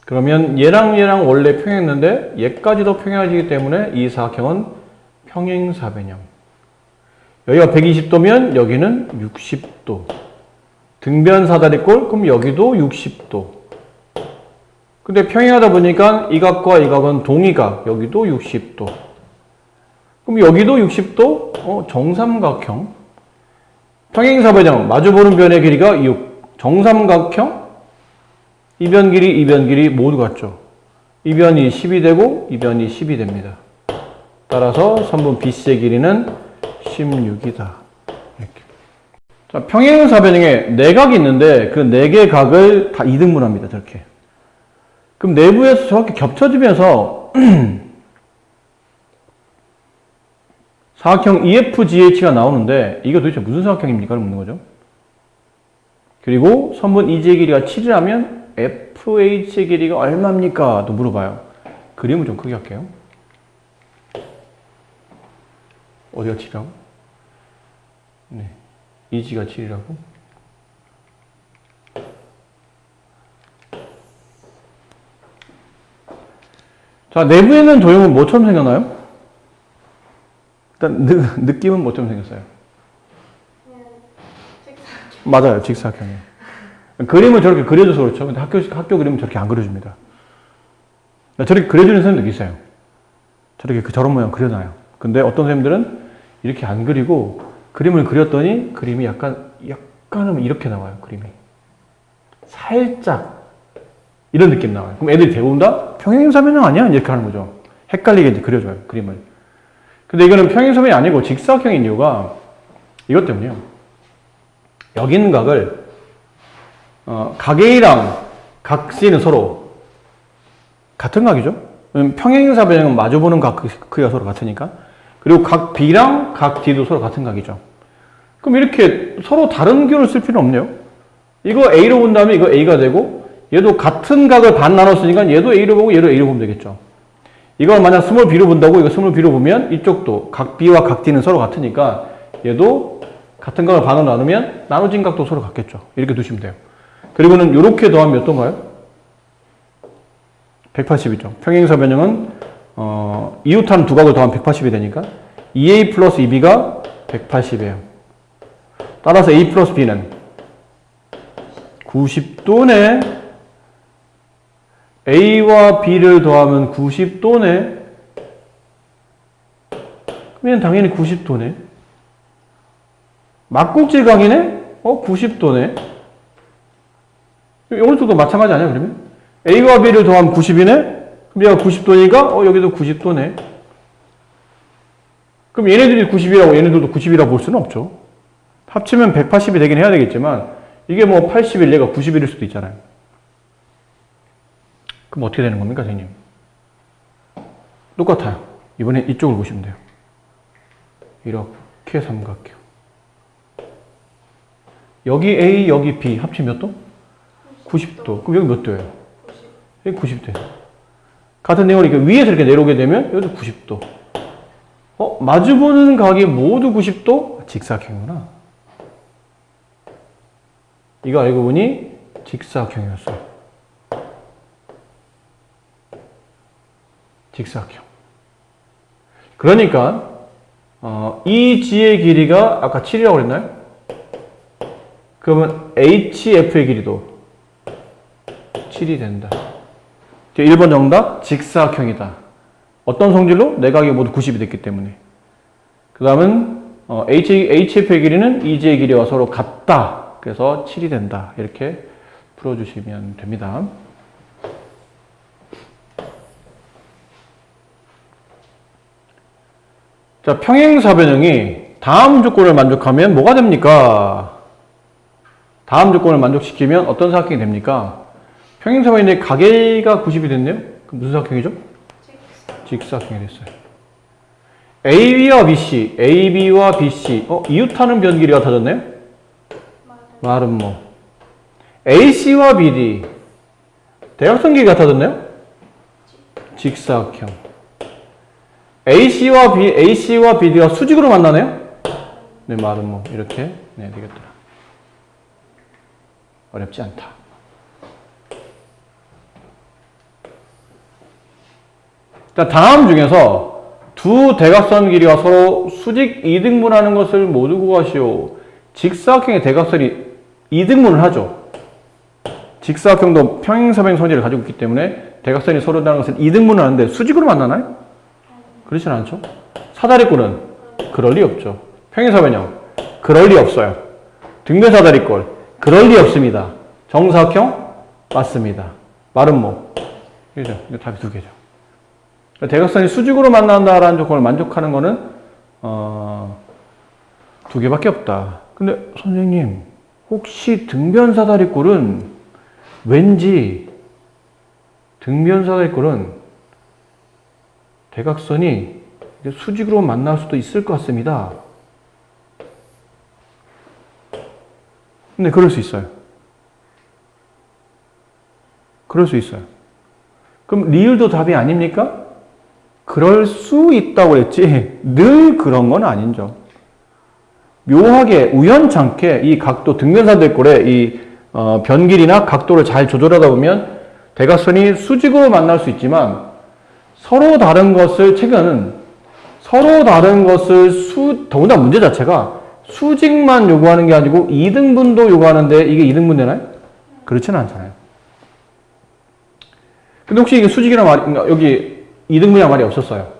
S1: 그러면 얘랑 원래 평행했는데 얘까지도 평행해지기 때문에 이 사각형은 평행사변형. 여기가 120도면 여기는 60도. 등변사다리꼴 그럼 여기도 60도. 근데 평행하다 보니까 이 각과 이 각은 동의각. 여기도 60도. 그럼 여기도 60도? 정삼각형. 평행사변형. 마주보는 변의 길이가 6. 정삼각형. 이 변 길이, 이 변 길이 모두 같죠. 이 변이 10이 되고 이 변이 10이 됩니다. 따라서 선분 BC의 길이는 16이다. 이렇게. 자, 평행사변형에 4각이 있는데 그 4개의 각을 다 2등분합니다. 저렇게. 그럼 내부에서 저렇게 겹쳐지면서 사각형 EFGH가 나오는데 이게 도대체 무슨 사각형입니까? 를 묻는 거죠. 그리고 선분 EG의 길이가 7이라면 FH의 길이가 얼마입니까? 또 물어봐요. 그림을 좀 크게 할게요. 어디가 7이라고? 네. EG가 7이라고? 자, 내부에 있는 도형은 뭐처럼 생겼나요? 일단 느낌은 뭐처럼 생겼어요? 맞아요. 직사각형이에요. 그림을 저렇게 그려줘서 그렇죠. 근데 학교 그림은 저렇게 안 그려줍니다. 저렇게 그려주는 선생님도 있어요. 저런 모양 그려놔요. 근데 어떤 선생님들은 이렇게 안 그리고 그림을 그렸더니 그림이 약간은 이렇게 나와요. 그림이 살짝 이런 느낌 나와요. 그럼 애들이 대부분 다 평행사변형 아니야? 이렇게 하는 거죠. 헷갈리게 이제 그려줘요. 그림을. 근데 이거는 평행사변이 아니고 직사각형인 이유가 이것 때문이에요. 여기 있는 각을 각 A랑 각 C는 서로 같은 각이죠. 평행사변형은 마주보는 각 크기가 서로 같으니까. 그리고 각 B랑 각 D도 서로 같은 각이죠. 그럼 이렇게 서로 다른 기호를 쓸 필요는 없네요. 이거 A로 본 다음에 이거 A가 되고 얘도 같은 각을 반 나눴으니까 얘도 A로 보고 얘도 A로 보면 되겠죠. 이걸 만약 스몰 B로 본다고 이거 스몰 B로 보면 이쪽도 각 B와 각 D는 서로 같으니까 얘도 같은 각을 반으로 나누면 나눠진 각도 서로 같겠죠. 이렇게 두시면 돼요. 그리고는 이렇게 더하면 몇 도인가요? 180이죠. 평행사변형은 이웃하는 두 각을 더하면 180이 되니까 2A 플러스 2B가 180이에요. 따라서 A 플러스 B는 90도네. A와 B를 더하면 90도네. 그러면 당연히 90도네. 막국지각이네? 90도네. 오른쪽도 마찬가지 아니야, 그러면? A와 B를 더하면 90이네? 그럼 얘가 90도니까, 여기도 90도네. 그럼 얘네들이 90이라고, 얘네들도 90이라고 볼 수는 없죠. 합치면 180이 되긴 해야 되겠지만, 이게 뭐 81, 얘가 91일 수도 있잖아요. 그럼 어떻게 되는 겁니까, 선생님? 똑같아요. 이번에 이쪽을 보시면 돼요. 이렇게 삼각형. 여기 A, 여기 B 합치면 몇 도? 90도. 그럼 여기 몇 도예요?
S2: 90.
S1: 여기 90도예요. 같은 내용을 이렇게 위에서 이렇게 내려오게 되면 여기도 90도. 마주보는 각이 모두 90도? 직사각형이구나. 이거 알고 보니 직사각형이었어요. 직사각형. 그러니까 이 지의 길이가 아까 7이라고 그랬나요? 그러면 HF의 길이도 7이 된다. 1번 정답 직사각형이다. 어떤 성질로? 내각이 모두 90이 됐기 때문에. 그 다음은 HF의 길이는 EG의 길이와 서로 같다. 그래서 7이 된다. 이렇게 풀어주시면 됩니다. 자, 평행사변형이 다음 조건을 만족하면 뭐가 됩니까? 다음 조건을 만족시키면 어떤 사각형이 됩니까? 평행사변형의 각 A가 90이 됐네요? 그럼 무슨 사각형이죠? 직사각형이 됐어요. AB와 BC, AB와 BC, 이웃하는 변 길이가 다졌네요? 말은 뭐. AC와 BD, 대각선 길이가 다졌네요? 직사각형. AC와 BD가 수직으로 만나네요? 네, 말은 뭐, 이렇게, 네, 되겠더라. 어렵지 않다. 자, 다음 중에서 두 대각선 길이가 서로 수직 이등분하는 것을 모두 구하시오. 직사각형의 대각선이 이등분을 하죠. 직사각형도 평행사변형 성질을 가지고 있기 때문에 대각선이 서로 다른 것을 이등분을 하는데 수직으로 만나나요? 그렇진 않죠. 사다리꼴은 그럴 리 없죠. 평행사변형 그럴 리 없어요. 등변사다리꼴 그럴 리 없습니다. 정사각형 맞습니다. 말은 뭐? 그죠? 답이 두 개죠. 대각선이 수직으로 만난다라는 조건을 만족하는 거는 두 개밖에 없다. 근데 선생님 혹시 등변사다리꼴은 왠지 등변사다리꼴은 대각선이 수직으로 만날 수도 있을 것 같습니다. 근데 그럴 수 있어요. 그럴 수 있어요. 그럼 리을도 답이 아닙니까? 그럴 수 있다고 했지 늘 그런 건 아니죠. 묘하게 우연찮게 이 각도 등변사다리꼴의 이 변길이나 각도를 잘 조절하다 보면 대각선이 수직으로 만날 수 있지만 서로 다른 것을 더군다나 문제 자체가 수직만 요구하는 게 아니고 이등분도 요구하는데 이게 2등분 되나요? 그렇지는 않잖아요. 근데 혹시 이게 수직이란 말이, 여기 2등분이란 말이 없었어요.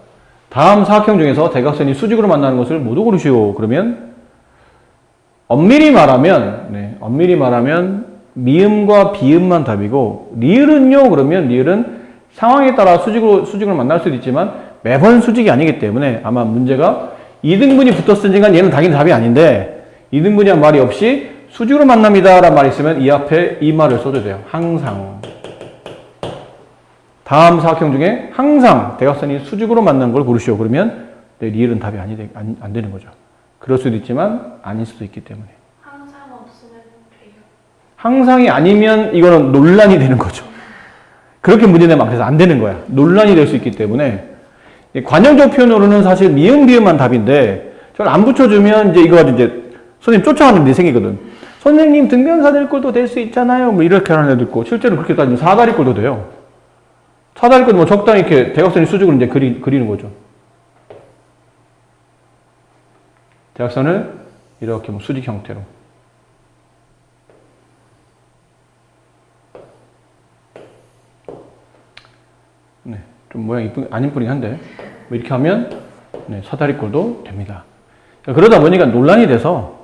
S1: 다음 사각형 중에서 대각선이 수직으로 만나는 것을 모두 고르시오. 그러면 엄밀히 말하면 미음과 비음만 답이고 리을은요. 그러면 리을은 상황에 따라 수직을 만날 수도 있지만 매번 수직이 아니기 때문에 아마 문제가 2등분이 붙었으니까 얘는 당연히 답이 아닌데 2등분이란 말이 없이 수직으로 만납니다 라는 말이 있으면 이 앞에 이 말을 써도 돼요. 항상. 다음 사각형 중에 항상 대각선이 수직으로 만난 걸 고르시오. 그러면 리을은 답이 안 되는 거죠. 그럴 수도 있지만 아닐 수도 있기 때문에.
S2: 항상 없으면 돼요.
S1: 항상이 아니면 이거는 논란이 되는 거죠. 그렇게 문제 내면 그래서 안 되는 거야. 논란이 될 수 있기 때문에 관용적 표현으로는 사실 미음 비음만 답인데 저를 안 붙여주면 이제 이거 가지고 이제 선생님 쫓아가는 일이 생기거든. 선생님 등변사다리꼴도 될 수 있잖아요. 뭐 이렇게 하는 애도 있고 실제로 그렇게 따지면 사다리꼴도 돼요. 사다리꼴도 뭐 적당히 이렇게 대각선이 수직으로 이제 그리는 거죠. 대각선을 이렇게 뭐 수직 형태로. 네, 좀 모양이 안 이쁘긴 한데 뭐 이렇게 하면 네, 사다리꼴도 됩니다. 그러다 보니까 논란이 돼서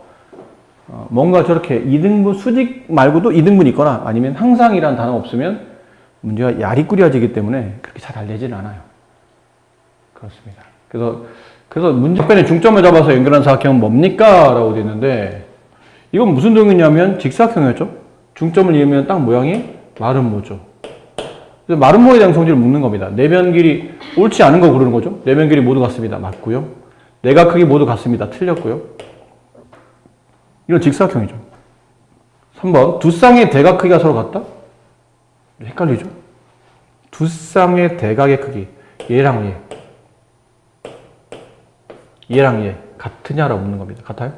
S1: 뭔가 저렇게 2등분 수직 말고도 2등분이 있거나 아니면 항상이라는 단어가 없으면 문제가 야리꾸리해지기 때문에 그렇게 잘 알려지는 않아요. 그렇습니다. 그래서 문제편에 중점을 잡아서 연결한 사각형은 뭡니까? 라고 되어 있는데 이건 무슨 종이냐면 직사각형이었죠. 중점을 이으면 딱 모양이 마름모죠. 그래서 마름모에 대한 성질을 묻는 겁니다. 내변 길이 옳지 않은 거 고르는 거죠. 내변 길이 모두 같습니다. 맞고요. 내각 크기 모두 같습니다. 틀렸고요. 이건 직사각형이죠. 3번 두 쌍의 대각 크기가 서로 같다? 헷갈리죠. 두 쌍의 대각의 크기 얘랑 얘 같으냐라고 묻는 겁니다. 같아요?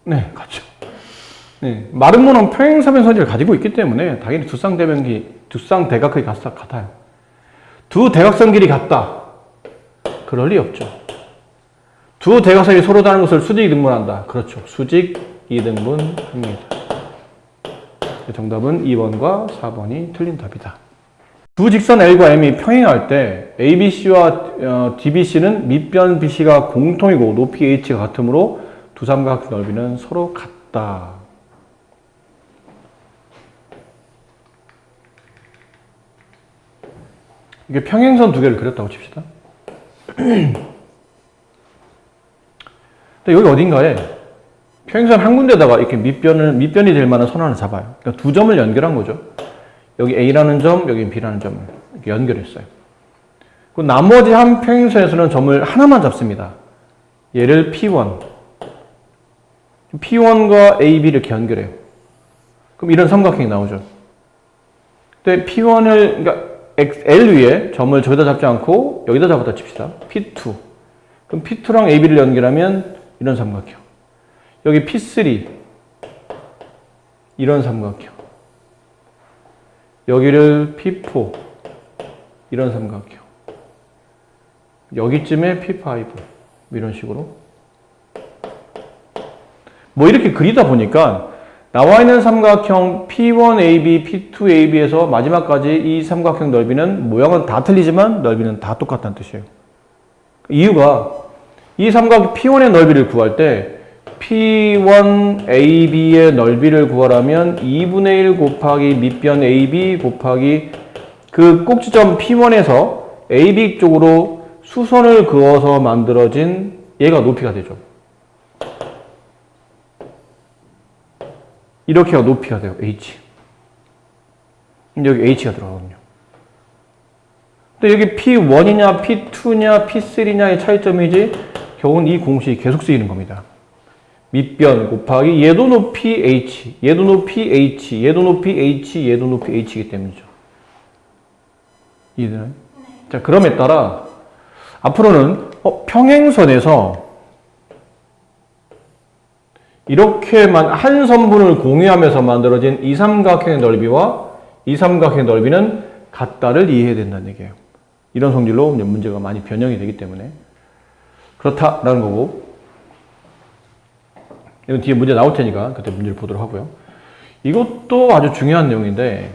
S1: 네, 같죠. 네, 마름모는 평행사변 성질을 가지고 있기 때문에 당연히 두 쌍 대각 크기 같아요. 두 대각선 길이 같다. 그럴 리 없죠. 두 대각선이 서로 다른 것을 수직 이등분한다. 그렇죠. 수직 이등분합니다. 정답은 2번과 4번이 틀린 답이다. 두 직선 L과 M이 평행할 때 ABC와 DBC는 밑변 BC가 공통이고 높이 H가 같으므로 두 삼각형 넓이는 서로 같다. 이게 평행선 두 개를 그렸다고 칩시다. 근데 여기 어딘가에 평행선 한 군데다가 이렇게 밑변이 될 만한 선 하나 잡아요. 그러니까 두 점을 연결한 거죠. 여기 A라는 점, 여기 B라는 점을 이렇게 연결했어요. 그 나머지 한 평행선에서는 점을 하나만 잡습니다. 얘를 P1. P1과 AB 이렇게 연결해요. 그럼 이런 삼각형이 나오죠. 근데 P1을, 그러니까 L 위에 점을 저기다 잡지 않고 여기다 잡았다 칩시다. P2. 그럼 P2랑 AB를 연결하면 이런 삼각형. 여기 P3. 이런 삼각형. 여기를 P4. 이런 삼각형. 여기쯤에 P5. 이런 식으로. 뭐 이렇게 그리다 보니까 나와 있는 삼각형 P1AB, P2AB에서 마지막까지 이 삼각형 넓이는 모양은 다 틀리지만 넓이는 다 똑같다는 뜻이에요. 이유가 이 삼각형 P1의 넓이를 구할 때 P1AB의 넓이를 구하려면 2분의 1 곱하기 밑변 AB 곱하기 그 꼭지점 P1에서 AB 쪽으로 수선을 그어서 만들어진 얘가 높이가 되죠. 이렇게가 높이가 돼요. H. 근데 여기 H가 들어가거든요. 근데 여기 P1이냐, P2냐, P3냐의 차이점이지 결국은 이 공식이 계속 쓰이는 겁니다. 밑변 곱하기 얘도 높이 H, 얘도 높이 H, 얘도 높이 H, 얘도 높이 H이기 때문이죠. 이해되나요? 자, 그럼에 따라 앞으로는 평행선에서 이렇게만 한 선분을 공유하면서 만들어진 이 삼각형의 넓이와 이 삼각형의 넓이는 같다를 이해해야 된다는 얘기예요. 이런 성질로 문제가 많이 변형이 되기 때문에 그렇다라는 거고, 이건 뒤에 문제 나올 테니까 그때 문제를 보도록 하고요. 이것도 아주 중요한 내용인데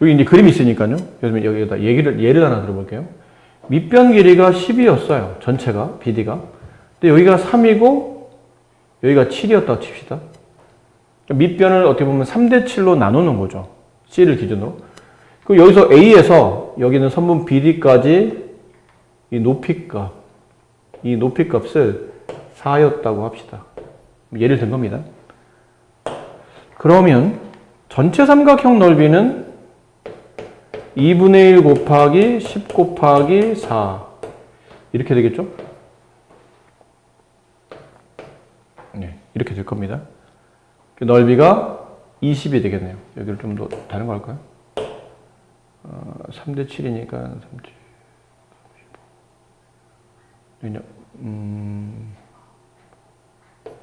S1: 여기 이제 그림이 있으니까요. 그러면 여기다 예를 하나 들어볼게요. 밑변 길이가 10이었어요. 전체가, BD가. 근데 여기가 3이고, 여기가 7이었다고 칩시다. 밑변을 어떻게 보면 3대7로 나누는 거죠. C를 기준으로. 그럼 여기서 A에서 여기는 선분 BD까지 이 높이 값을 4였다고 합시다. 예를 든 겁니다. 그러면 전체 삼각형 넓이는 2분의 1 곱하기 10 곱하기 4 이렇게 되겠죠? 네, 이렇게 될 겁니다. 넓이가 20이 되겠네요. 여기를 좀 더 다른 거 할까요? 3대 7이니까 37.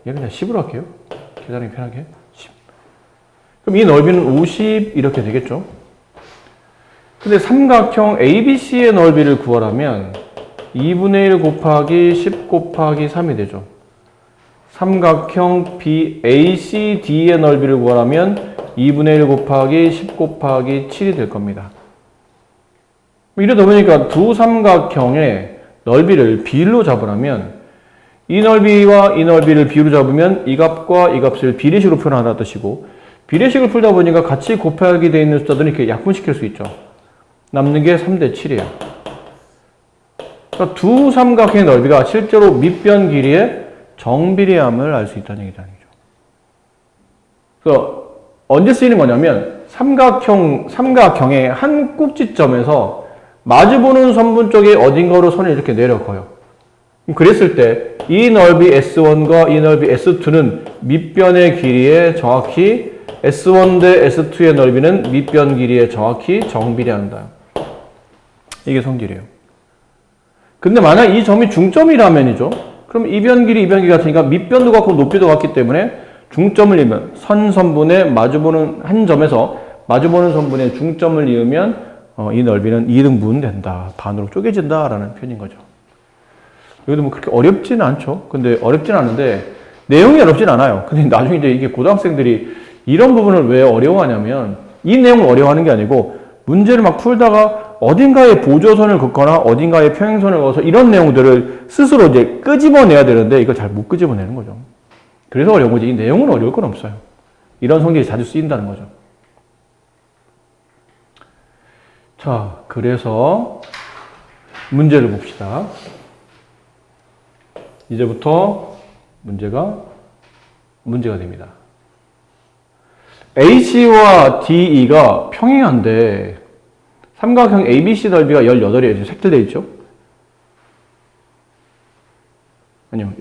S1: 얘 그냥 10으로 할게요. 계산이 편하게. 10. 그럼 이 넓이는 50 이렇게 되겠죠? 근데 삼각형 ABC의 넓이를 구하라면 2분의 1 곱하기 10 곱하기 3이 되죠. 삼각형 BACD의 넓이를 구하라면 2분의 1 곱하기 10 곱하기 7이 될 겁니다. 이러다 보니까 두 삼각형의 넓이를 비율로 잡으라면 이 넓이와 이 넓이를 비율로 잡으면 이 값과 이 값을 비례식으로 표현하는 뜻이고 비례식을 풀다 보니까 같이 곱하게 되어 있는 숫자들은 이렇게 약분시킬 수 있죠. 남는 게 3대 7이에요. 그러니까 두 삼각형의 넓이가 실제로 밑변 길이의 정비례함을 알 수 있다는 얘기죠. 그래서 언제 쓰이는 거냐면 삼각형의 한 꼭지점에서 마주보는 선분 쪽에 어딘가로 선을 이렇게 내려커요. 그랬을 때 이 넓이 S1과 이 넓이 S2는 밑변의 길이에 정확히 S1 대 S2의 넓이는 밑변 길이에 정확히 정비례한다. 이게 성질이에요. 근데 만약 이 점이 중점이라면이죠. 그럼 이변 길이 같으니까 밑변도 같고 높이도 같기 때문에 중점을 이으면 선분의 마주보는 한 점에서 마주보는 선분의 중점을 이으면 이 넓이는 2등분 된다. 반으로 쪼개진다라는 표현인 거죠. 여기도 뭐 그렇게 어렵지는 않죠. 근데 어렵지는 않은데 내용이 어렵진 않아요. 근데 나중에 이제 이게 고등학생들이 이런 부분을 왜 어려워하냐면 이 내용을 어려워하는 게 아니고 문제를 막 풀다가 어딘가에 보조선을 긋거나 어딘가에 평행선을 그어서 이런 내용들을 스스로 이제 끄집어내야 되는데 이걸 잘 못 끄집어내는 거죠. 그래서 어려운 거지. 이 내용은 어려울 건 없어요. 이런 성질이 자주 쓰인다는 거죠. 자, 그래서 문제를 봅시다. 이제부터 문제가 됩니다. AC와 DE가 평행한데 삼각형 ABC 넓이가 18이에요. 색칠되어 있죠? 아니요,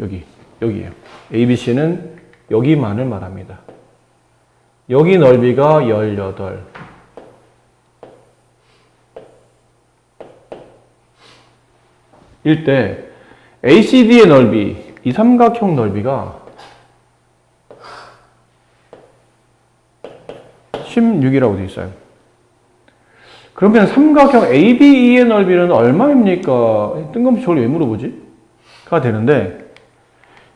S1: 여기에요. ABC는 여기만을 말합니다. 여기 넓이가 18. 일 때 ACD의 넓이, 이 삼각형 넓이가 16이라고 되어 있어요. 그러면 삼각형 ABE의 넓이는 얼마입니까? 뜬금없이 저걸 왜 물어보지? 가 되는데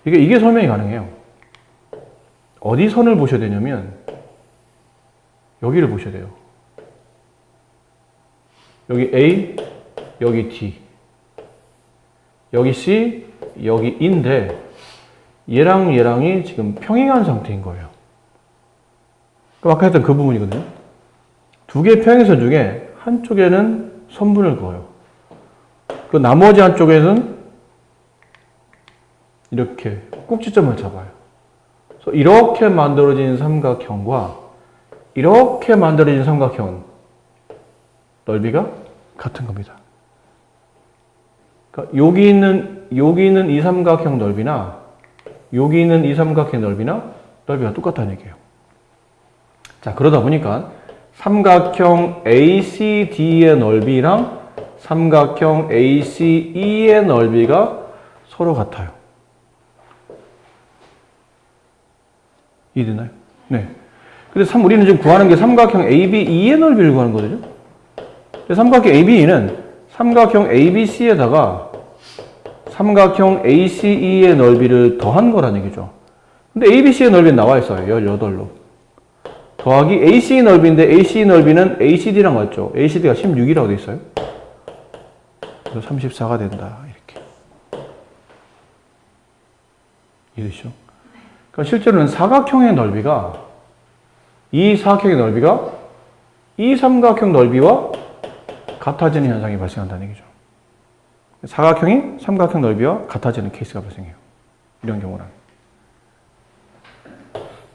S1: 이게 설명이 가능해요. 어디 선을 보셔야 되냐면 여기를 보셔야 돼요. 여기 A, 여기 D, 여기 C, 여기 E인데 얘랑 얘랑이 지금 평행한 상태인 거예요. 아까 했던 그 부분이거든요. 두 개의 평행선 중에 한쪽에는 선분을 그어요. 그 나머지 한쪽에는 이렇게 꼭지점을 잡아요. 그래서 이렇게 만들어진 삼각형과 이렇게 만들어진 삼각형 넓이가 같은 겁니다. 그러니까 여기 있는 이 삼각형 넓이나 여기 있는 이 삼각형 넓이가 똑같다는 얘기예요. 자, 그러다 보니까 삼각형 ACD의 넓이랑 삼각형 ACE의 넓이가 서로 같아요. 이해되나요? 네. 근데 우리는 지금 구하는 게 삼각형 ABE의 넓이를 구하는 거거든요. 삼각형 ABE는 삼각형 ABC에다가 삼각형 ACE의 넓이를 더한 거라는 얘기죠. 근데 ABC의 넓이는 나와 있어요. 18로. 더하기 AC 넓이인데 AC 넓이는 ACD랑 같죠? ACD가 16이라고 돼 있어요. 그래서 34가 된다. 이렇게. 이해되시죠? 그러니까 실제로는 사각형의 넓이가 이 사각형의 넓이가 이 삼각형 넓이와 같아지는 현상이 발생한다는 얘기죠. 사각형이 삼각형 넓이와 같아지는 케이스가 발생해요. 이런 경우는.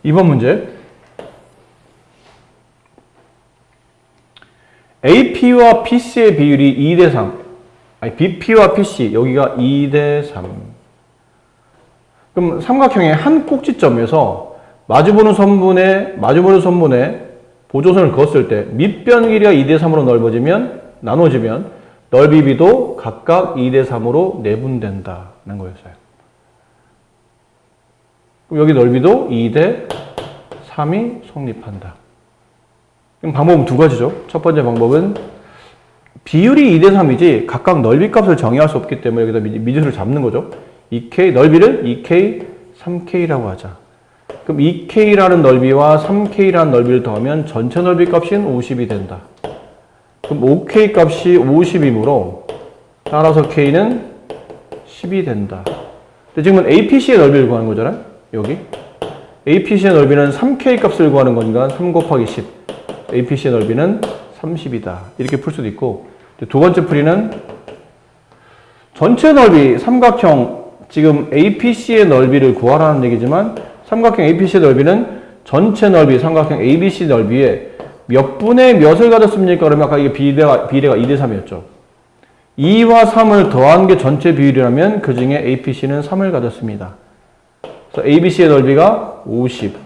S1: 2번 문제. AP와 PC의 비율이 2대 3. 아니, BP와 PC, 여기가 2대 3. 그럼 삼각형의 한 꼭지점에서 마주보는 선분에 보조선을 그었을 때 밑변 길이가 2대 3으로 나눠지면 넓이 B도 각각 2대 3으로 내분된다는 거였어요. 그럼 여기 넓이도 2대 3이 성립한다. 그럼 방법은 두 가지죠. 첫 번째 방법은 비율이 2대 3이지 각각 넓이 값을 정의할 수 없기 때문에 여기다 미지수를 잡는 거죠. 2K, 넓이를 2K, 3K라고 하자. 그럼 2K라는 넓이와 3K라는 넓이를 더하면 전체 넓이 값인 50이 된다. 그럼 5K 값이 50이므로 따라서 K는 10이 된다. 근데 지금은 APC의 넓이를 구하는 거잖아요. 여기. APC의 넓이는 3K 값을 구하는 거니까 3 곱하기 10. APC의 넓이는 30이다. 이렇게 풀 수도 있고, 두 번째 풀이는 전체 넓이, 삼각형, 지금 APC의 넓이를 구하라는 얘기지만 삼각형 APC의 넓이는 전체 넓이, 삼각형 ABC 넓이에 몇 분의 몇을 가졌습니까? 그러면 아까 이게 비례가 2대 3이었죠. 2와 3을 더한 게 전체 비율이라면 그 중에 APC는 3을 가졌습니다. 그래서 ABC의 넓이가 50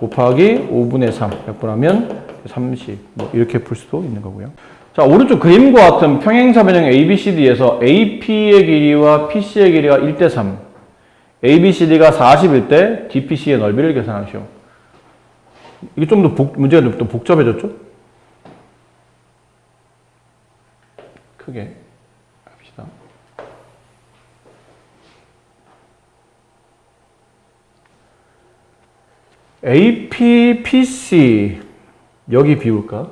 S1: 곱하기 5분의 3 약분하면 30 뭐 이렇게 풀 수도 있는 거고요. 자, 오른쪽 그림과 같은 평행사변형 ABCD에서 AP의 길이와 PC의 길이가 1대 3, ABCD가 40일 때 DPC의 넓이를 계산하시오. 이게 좀 더 문제가 좀 더 복잡해졌죠? 크게 합시다. AP, PC 여기 비울까?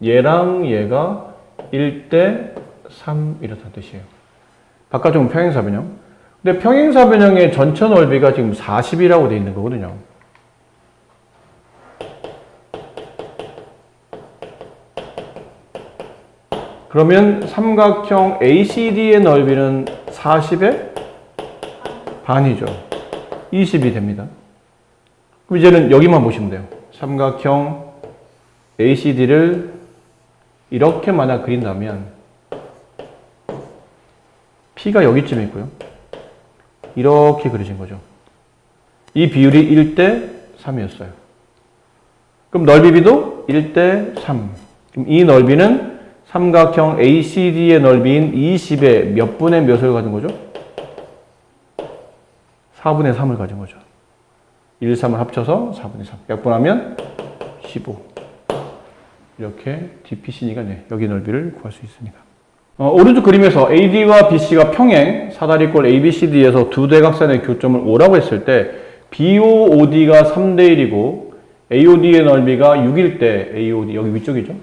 S1: 얘랑 얘가 1대 3 이렇다는 뜻이에요. 바깥쪽은 평행사변형. 근데 평행사변형의 전체 넓이가 지금 40이라고 되어 있는 거거든요. 그러면 삼각형 ACD의 넓이는 40의 반이죠. 20이 됩니다. 그럼 이제는 여기만 보시면 돼요. 삼각형 ACD를 이렇게 만약 그린다면 P가 여기쯤에 있고요. 이렇게 그려진 거죠. 이 비율이 1대 3이었어요. 그럼 넓이 B도 1대 3. 그럼 이 넓이는 삼각형 ACD의 넓이인 20의 몇 분의 몇을 가진 거죠? 4분의 3을 가진 거죠. 1, 3을 합쳐서 4분의 3. 약분하면 15. 이렇게 DPC니까 여기 넓이를 구할 수 있습니다. 오른쪽 그림에서 AD와 BC가 평행, 사다리꼴 ABCD에서 두 대각선의 교점을 O라고 했을 때 BOOD가 3대 1이고 AOD의 넓이가 6일 때 AOD, 여기 위쪽이죠?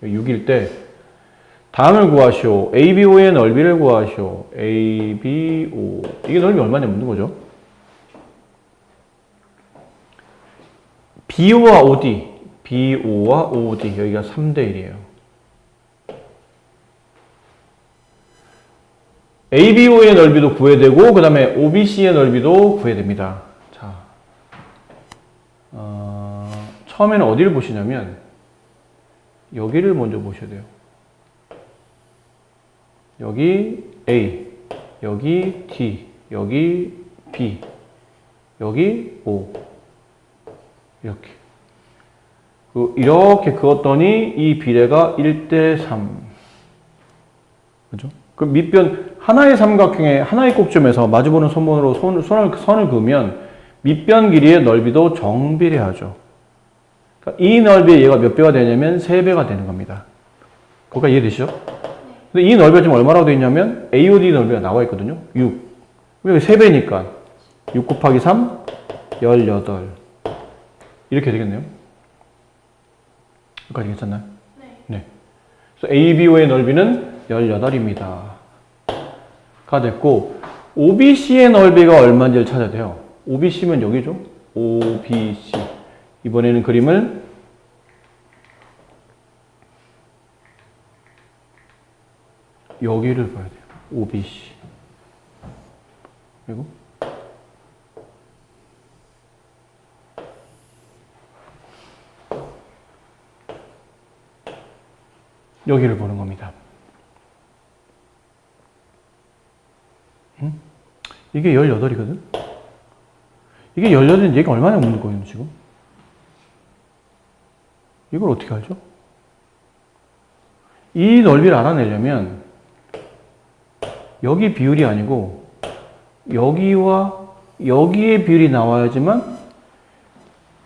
S1: 6일 때 다음을 구하시오. ABO의 넓이를 구하시오. ABO. 이게 넓이 얼마냐 묻는 거죠? BO와 OD, BO와 OD 여기가 3대 1이에요. ABO의 넓이도 구해야 되고 그 다음에 OBC의 넓이도 구해야 됩니다. 자, 처음에는 어디를 보시냐면 여기를 먼저 보셔야 돼요. 여기 A, 여기 D, 여기 B, 여기 O 이렇게 이렇게 그었더니 이 비례가 1대 3 그죠? 그 밑변 하나의 삼각형의 하나의 꼭점에서 마주보는 선분으로 선을 그으면 밑변 길이의 넓이도 정비례하죠. 그러니까 이 넓이의 얘가 몇 배가 되냐면 3배가 되는 겁니다. 거기까지 이해되시죠? 근데 이 넓이가 지금 얼마라고 되어 있냐면 AOD 넓이가 나와 있거든요. 6. 여기 3배니까 6 곱하기 3, 18. 이렇게 되겠네요. 여기까지 괜찮나요?
S2: 네.
S1: 네. 그래서 ABO의 넓이는 18입니다. 가 됐고, OBC의 넓이가 얼마인지를 찾아야 돼요. OBC면 여기죠? OBC. 이번에는 그림을 여기를 봐야 돼요. OBC. 그리고 여기를 보는 겁니다. 이게 18이거든? 이게 18인데 얘가 얼마나 없는 거예요, 지금? 이걸 어떻게 알죠? 이 넓이를 알아내려면 여기 비율이 아니고 여기와 여기의 비율이 나와야지만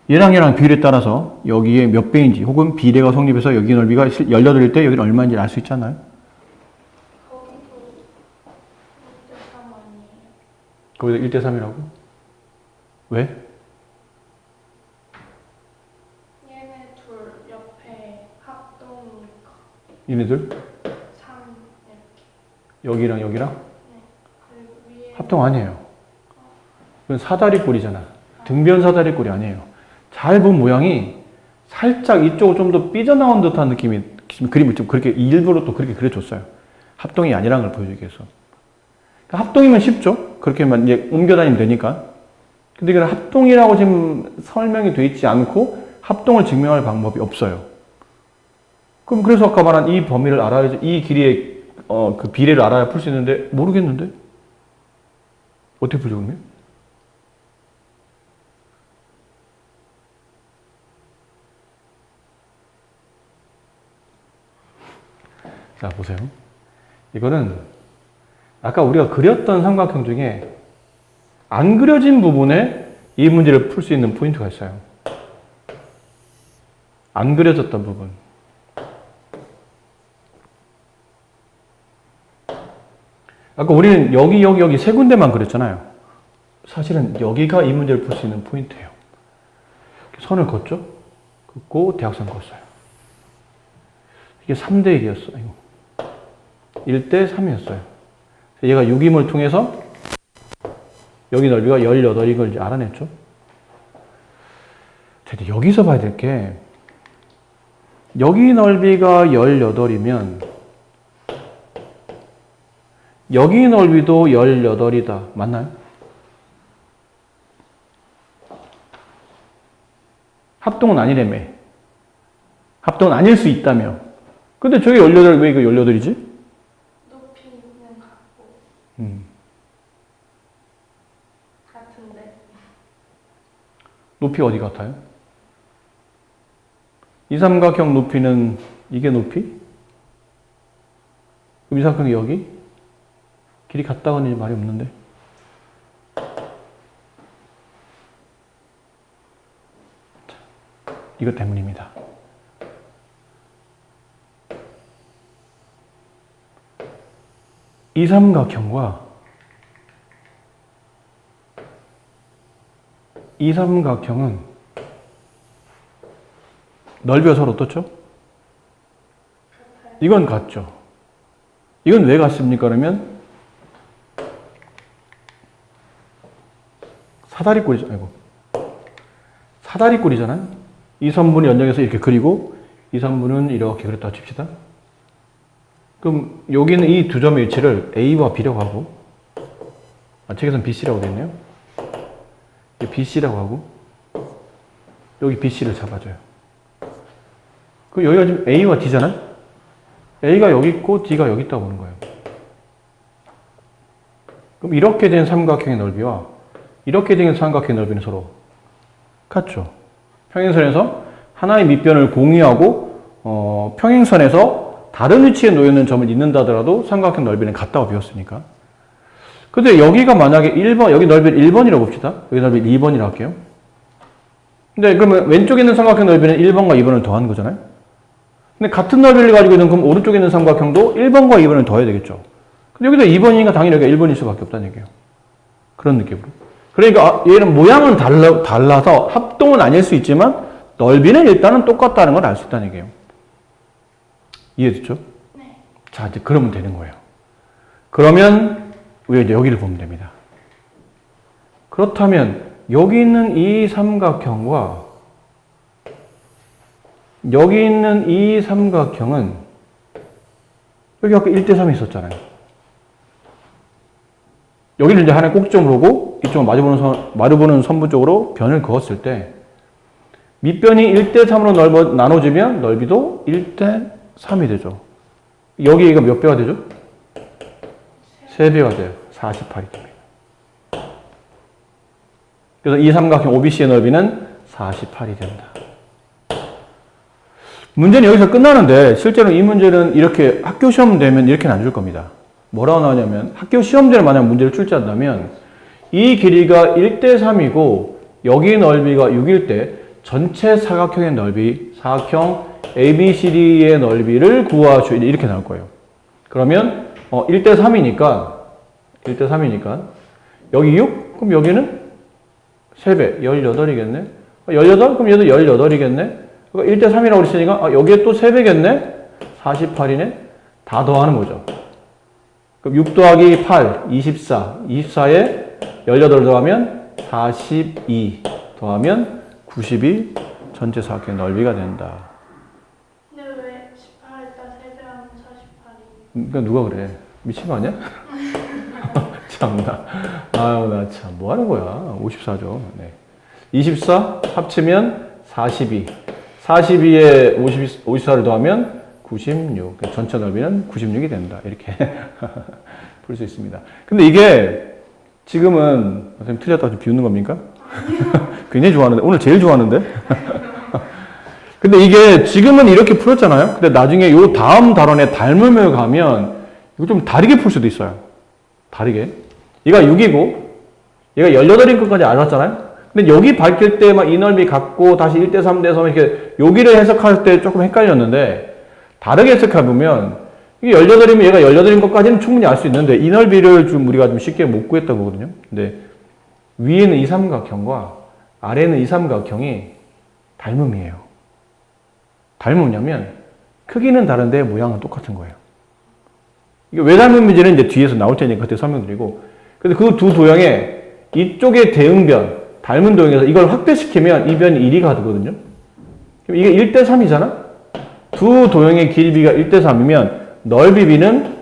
S1: 얘랑 비율에 따라서 여기에 몇 배인지 혹은 비례가 성립해서 여기 넓이가 18일 때 여기는 얼마인지 알 수 있잖아요.
S2: 거기도 1대3 아니에요?
S1: 거기다 1대3이라고? 왜?
S2: 얘네 둘 옆에 합동이니까
S1: 얘네들?
S2: 3 이렇게.
S1: 여기랑 여기랑?
S2: 네. 그리고 위에
S1: 합동 아니에요. 그건 사다리꼴이잖아. 등변 사다리꼴이 아니에요. 잘 본 모양이 살짝 이쪽으로 좀 더 삐져나온 듯한 느낌이, 그림을 좀 그렇게 일부러 또 그렇게 그려줬어요. 합동이 아니라는 걸 보여주기 위해서. 그러니까 합동이면 쉽죠? 그렇게만 이제 옮겨 다니면 되니까. 근데 이건 합동이라고 지금 설명이 돼 있지 않고 합동을 증명할 방법이 없어요. 그럼 그래서 아까 말한 이 범위를 알아야지, 이 길이의 그 비례를 알아야 풀 수 있는데 모르겠는데? 어떻게 풀죠, 그러면? 자, 보세요. 이거는 아까 우리가 그렸던 삼각형 중에 안 그려진 부분에 이 문제를 풀 수 있는 포인트가 있어요. 안 그려졌던 부분. 아까 우리는 여기 세 군데만 그렸잖아요. 사실은 여기가 이 문제를 풀 수 있는 포인트예요. 선을 걷죠? 긋고 대각선 걷어요. 이게 3대 1이었어. 1대 3이었어요. 얘가 유기물 통해서 여기 넓이가 18인 걸 이제 알아냈죠. 근데 여기서 봐야 될 게 여기 넓이가 18이면 여기 넓이도 18이다. 맞나요? 합동은 아니라며. 합동은 아닐 수 있다며. 근데 저게 18, 왜 이거 18이지?
S2: 높이는 같고 같은데
S1: 높이 어디 같아요? 이 삼각형 높이는 이게 높이? 그럼 이 삼각형이 여기? 길이 같다고는 말이 없는데. 이것 때문입니다. 이 삼각형과 이 삼각형은 넓이가 서로 어떻죠? 이건 같죠. 이건 왜 같습니까? 그러면 사다리꼴이죠. 아이고. 사다리꼴이잖아요. 이 선분이 연장해서 이렇게 그리고 이 선분은 이렇게 그렸다 칩시다. 그럼 여기는 이 두 점의 위치를 A와 B라고 하고, 책에서는 BC라고 되어 있네요. BC라고 하고, 여기 BC를 잡아줘요. 그 여기가 지금 A와 D잖아요? A가 여기 있고 D가 여기 있다고 보는 거예요. 그럼 이렇게 된 삼각형의 넓이와 이렇게 된 삼각형의 넓이는 서로 같죠. 평행선에서 하나의 밑변을 공유하고 평행선에서 다른 위치에 놓여있는 점을 잇는다 하더라도 삼각형 넓이는 같다고 배웠으니까. 근데 여기가 만약에 1번, 여기 넓이를 1번이라고 봅시다. 여기 넓이를 2번이라고 할게요. 근데 그러면 왼쪽에 있는 삼각형 넓이는 1번과 2번을 더하는 거잖아요. 근데 같은 넓이를 가지고 있는 그럼 오른쪽에 있는 삼각형도 1번과 2번을 더해야 되겠죠. 근데 여기도 2번이니까 당연히 여기가 1번일 수밖에 없다는 얘기예요. 그런 느낌으로. 그러니까 얘는 모양은 달라서 합동은 아닐 수 있지만 넓이는 일단은 똑같다는 걸 알 수 있다는 얘기예요. 이해됐죠?
S2: 네.
S1: 자, 이제 그러면 되는 거예요. 그러면 우리가 이제 여기를 보면 됩니다. 그렇다면 여기 있는 이 삼각형과 여기 있는 이 삼각형은 여기 아까 1대3이 있었잖아요. 여기를 이제 하나의 꼭지점으로 오고 이쪽은 마주보는 선부 쪽으로 변을 그었을 때 밑변이 1대3으로 나눠지면 넓이도 1대3이 되죠. 여기가 몇 배가 되죠? 3배가 돼요. 48이 됩니다. 그래서 이 삼각형 OBC의 넓이는 48이 된다. 문제는 여기서 끝나는데 실제로 이 문제는 이렇게 학교 시험 되면 이렇게는 안 줄 겁니다. 뭐라고 나오냐면 학교 시험지를 만약 문제를 출제한다면 이 길이가 1대3이고 여기 넓이가 6일 때 전체 사각형의 넓이, 사각형 ABCD의 넓이를 구하시오. 이렇게 나올 거예요. 그러면 1대3이니까 여기 6? 그럼 여기는 3배, 18이겠네. 18? 그럼 얘도 18이겠네. 그러니까 1대3이라고 그랬으니까 여기에 또 3배겠네. 48이네. 다 더하는 거죠. 그럼 6 더하기 8, 24. 24에 18 더하면 42 더하면 92 전체 사각형의 넓이가 된다.
S2: 근데 왜 18에다 3배하면 48이?
S1: 그러니까 누가 그래? 미친 거 아니야? 참나. 아유, 나 참. 뭐 하는 거야? 54죠. 네. 24 합치면 42. 42에 54를 더하면 96. 전체 넓이는 96이 된다. 이렇게 볼 수 있습니다. 근데 이게 지금은 선생님 틀렸다고 좀 비웃는 겁니까? 굉장히 좋아하는데 오늘 제일 좋아하는데. 근데 이게 지금은 이렇게 풀었잖아요. 근데 나중에 요 다음 단원에 닮음을 가면 이거 좀 다르게 풀 수도 있어요. 다르게. 얘가 6이고 얘가 18인 것까지 알았잖아요. 근데 여기 밝힐 때 막 이 넓이 갖고 다시 1대3 돼서 이렇게 여기를 해석할 때 조금 헷갈렸는데 다르게 해석해보면 이게 18이면 얘가 18인 것까지는 충분히 알 수 있는데 이 넓이를 좀 우리가 좀 쉽게 못 구했던 거거든요. 근데 위에는 이 삼각형과 아래는 이 삼각형이 닮음이에요. 닮음이냐면 크기는 다른데 모양은 똑같은 거예요. 이게 왜 닮음인지는 이제 뒤에서 나올 테니까 그때 설명드리고. 근데 그 두 도형에 이쪽의 대응변, 닮은 도형에서 이걸 확대시키면 이 변이 1이 가거든요. 그럼 이게 1대3이잖아? 두 도형의 길이비가 1대3이면 넓이비는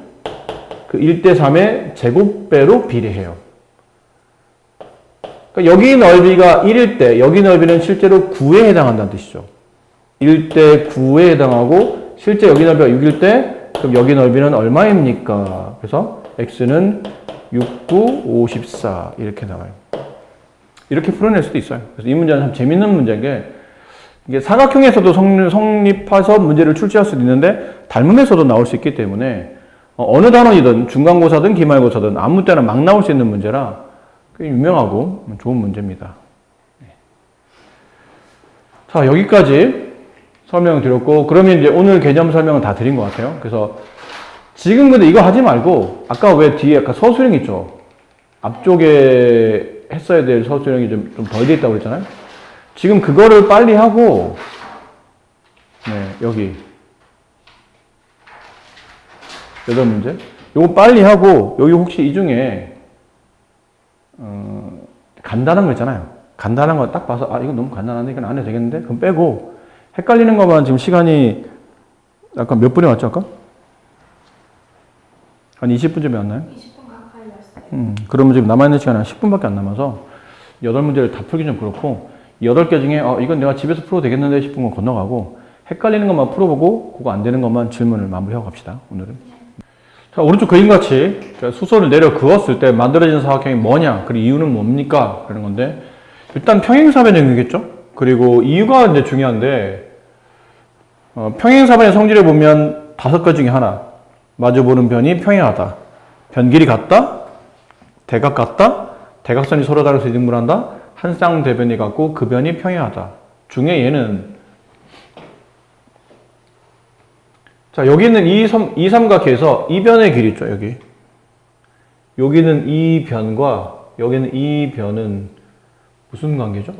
S1: 그 1대3의 제곱배로 비례해요. 그러니까 여기 넓이가 1일 때 여기 넓이는 실제로 9에 해당한다는 뜻이죠. 1대 9에 해당하고 실제 여기 넓이가 6일 때 그럼 여기 넓이는 얼마입니까? 그래서 x는 6, 9, 54 이렇게 나와요. 이렇게 풀어낼 수도 있어요. 그래서 이 문제는 참 재밌는 문제인 게 이게 사각형에서도 성립해서 문제를 출제할 수도 있는데 닮음에서도 나올 수 있기 때문에 어느 단원이든 중간고사든 기말고사든 아무 때나 막 나올 수 있는 문제라 꽤 유명하고 좋은 문제입니다. 자, 여기까지 설명드렸고 그러면 이제 오늘 개념 설명은 다 드린 것 같아요. 그래서 지금 근데 이거 하지 말고 아까 왜 뒤에 아까 서술형 있죠? 앞쪽에 했어야 될 서술형이 좀 덜 돼 있다고 그랬잖아요. 지금 그거를 빨리 하고 네, 여기 8문제 요거 빨리 하고 여기 혹시 이 중에 간단한 거 있잖아요. 간단한 거 딱 봐서 이거 너무 간단한데 이건 안 해도 되겠는데? 그럼 빼고 헷갈리는 것만 지금 시간이 아까 몇 분에 왔죠 아까? 한 20분쯤에 왔나요?
S2: 20분 가까이 왔어요.
S1: 그러면 지금 남아있는 시간이 한 10분밖에 안 남아서 8문제를 다 풀기 좀 그렇고 8개 중에 이건 내가 집에서 풀어도 되겠는데 싶은 건 건너가고 헷갈리는 것만 풀어보고 그거 안 되는 것만 질문을 마무리하고 갑시다. 오늘은. 자, 오른쪽 그림같이 수소를 내려 그었을 때 만들어지는 사각형이 뭐냐 그리고 이유는 뭡니까? 그런 건데 일단 평행사변형이겠죠? 그리고 이유가 이제 중요한데 평행사변의 성질을 보면 5가지 중에 하나 마주보는 변이 평행하다. 변 길이 같다. 대각 같다. 대각선이 서로 다르게 대등분한다. 한 쌍대변이 같고 그 변이 평행하다. 중에 얘는 자 여기 있는 이 삼각형에서 이 변의 길이 있죠. 여기는 이 변과 여기는 이 변은 무슨 관계죠?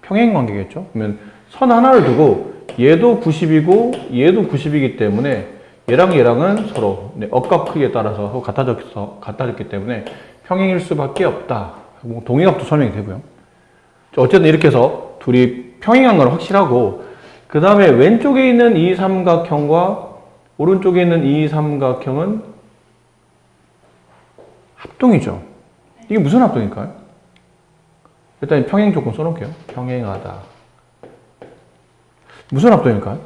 S1: 평행 관계겠죠? 그러면 선 하나를 두고 얘도 90이고 얘도 90이기 때문에 얘랑 얘랑은 서로 억각 크기에 따라서 같아졌기 때문에 평행일 수밖에 없다. 뭐 동의각도 설명이 되고요. 어쨌든 이렇게 해서 둘이 평행한 건 확실하고 그 다음에 왼쪽에 있는 이 삼각형과 오른쪽에 있는 이 삼각형은 합동이죠. 이게 무슨 합동일까요? 일단 평행 조건 써놓을게요. 평행하다. 무슨 합동일까요?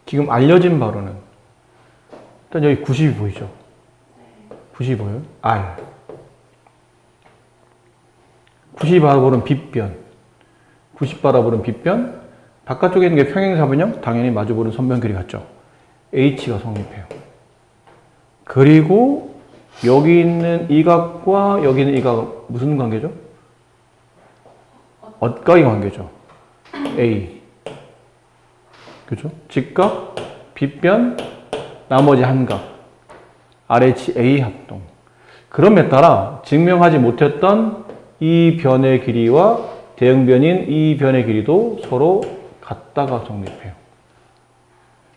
S1: 지금 알려진 바로는 일단 여기 90이 보이죠? 90이 보여요? R. 90이 바라보는 빗변. 90 바라보는 빗변. 바깥쪽에 있는 게 평행사변형. 당연히 마주보는 선변길이 같죠. H가 성립해요. 그리고 여기 있는 이 각과 여기 있는 이 각 무슨 관계죠? 엇각의 관계죠. A. 그죠? 직각, 빗변, 나머지 한 각. RHA 합동. 그럼에 따라 증명하지 못했던 이 변의 길이와 대응변인 이 변의 길이도 서로 같다가 성립해요.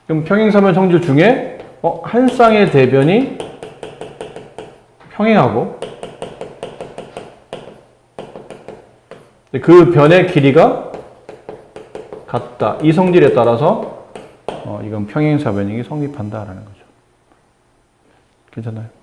S1: 그럼 평행사변 성질 중에 한 쌍의 대변이 평행하고 그 변의 길이가 같다. 이 성질에 따라서 이건 평행사변이 성립한다라는 거죠. 괜찮나요?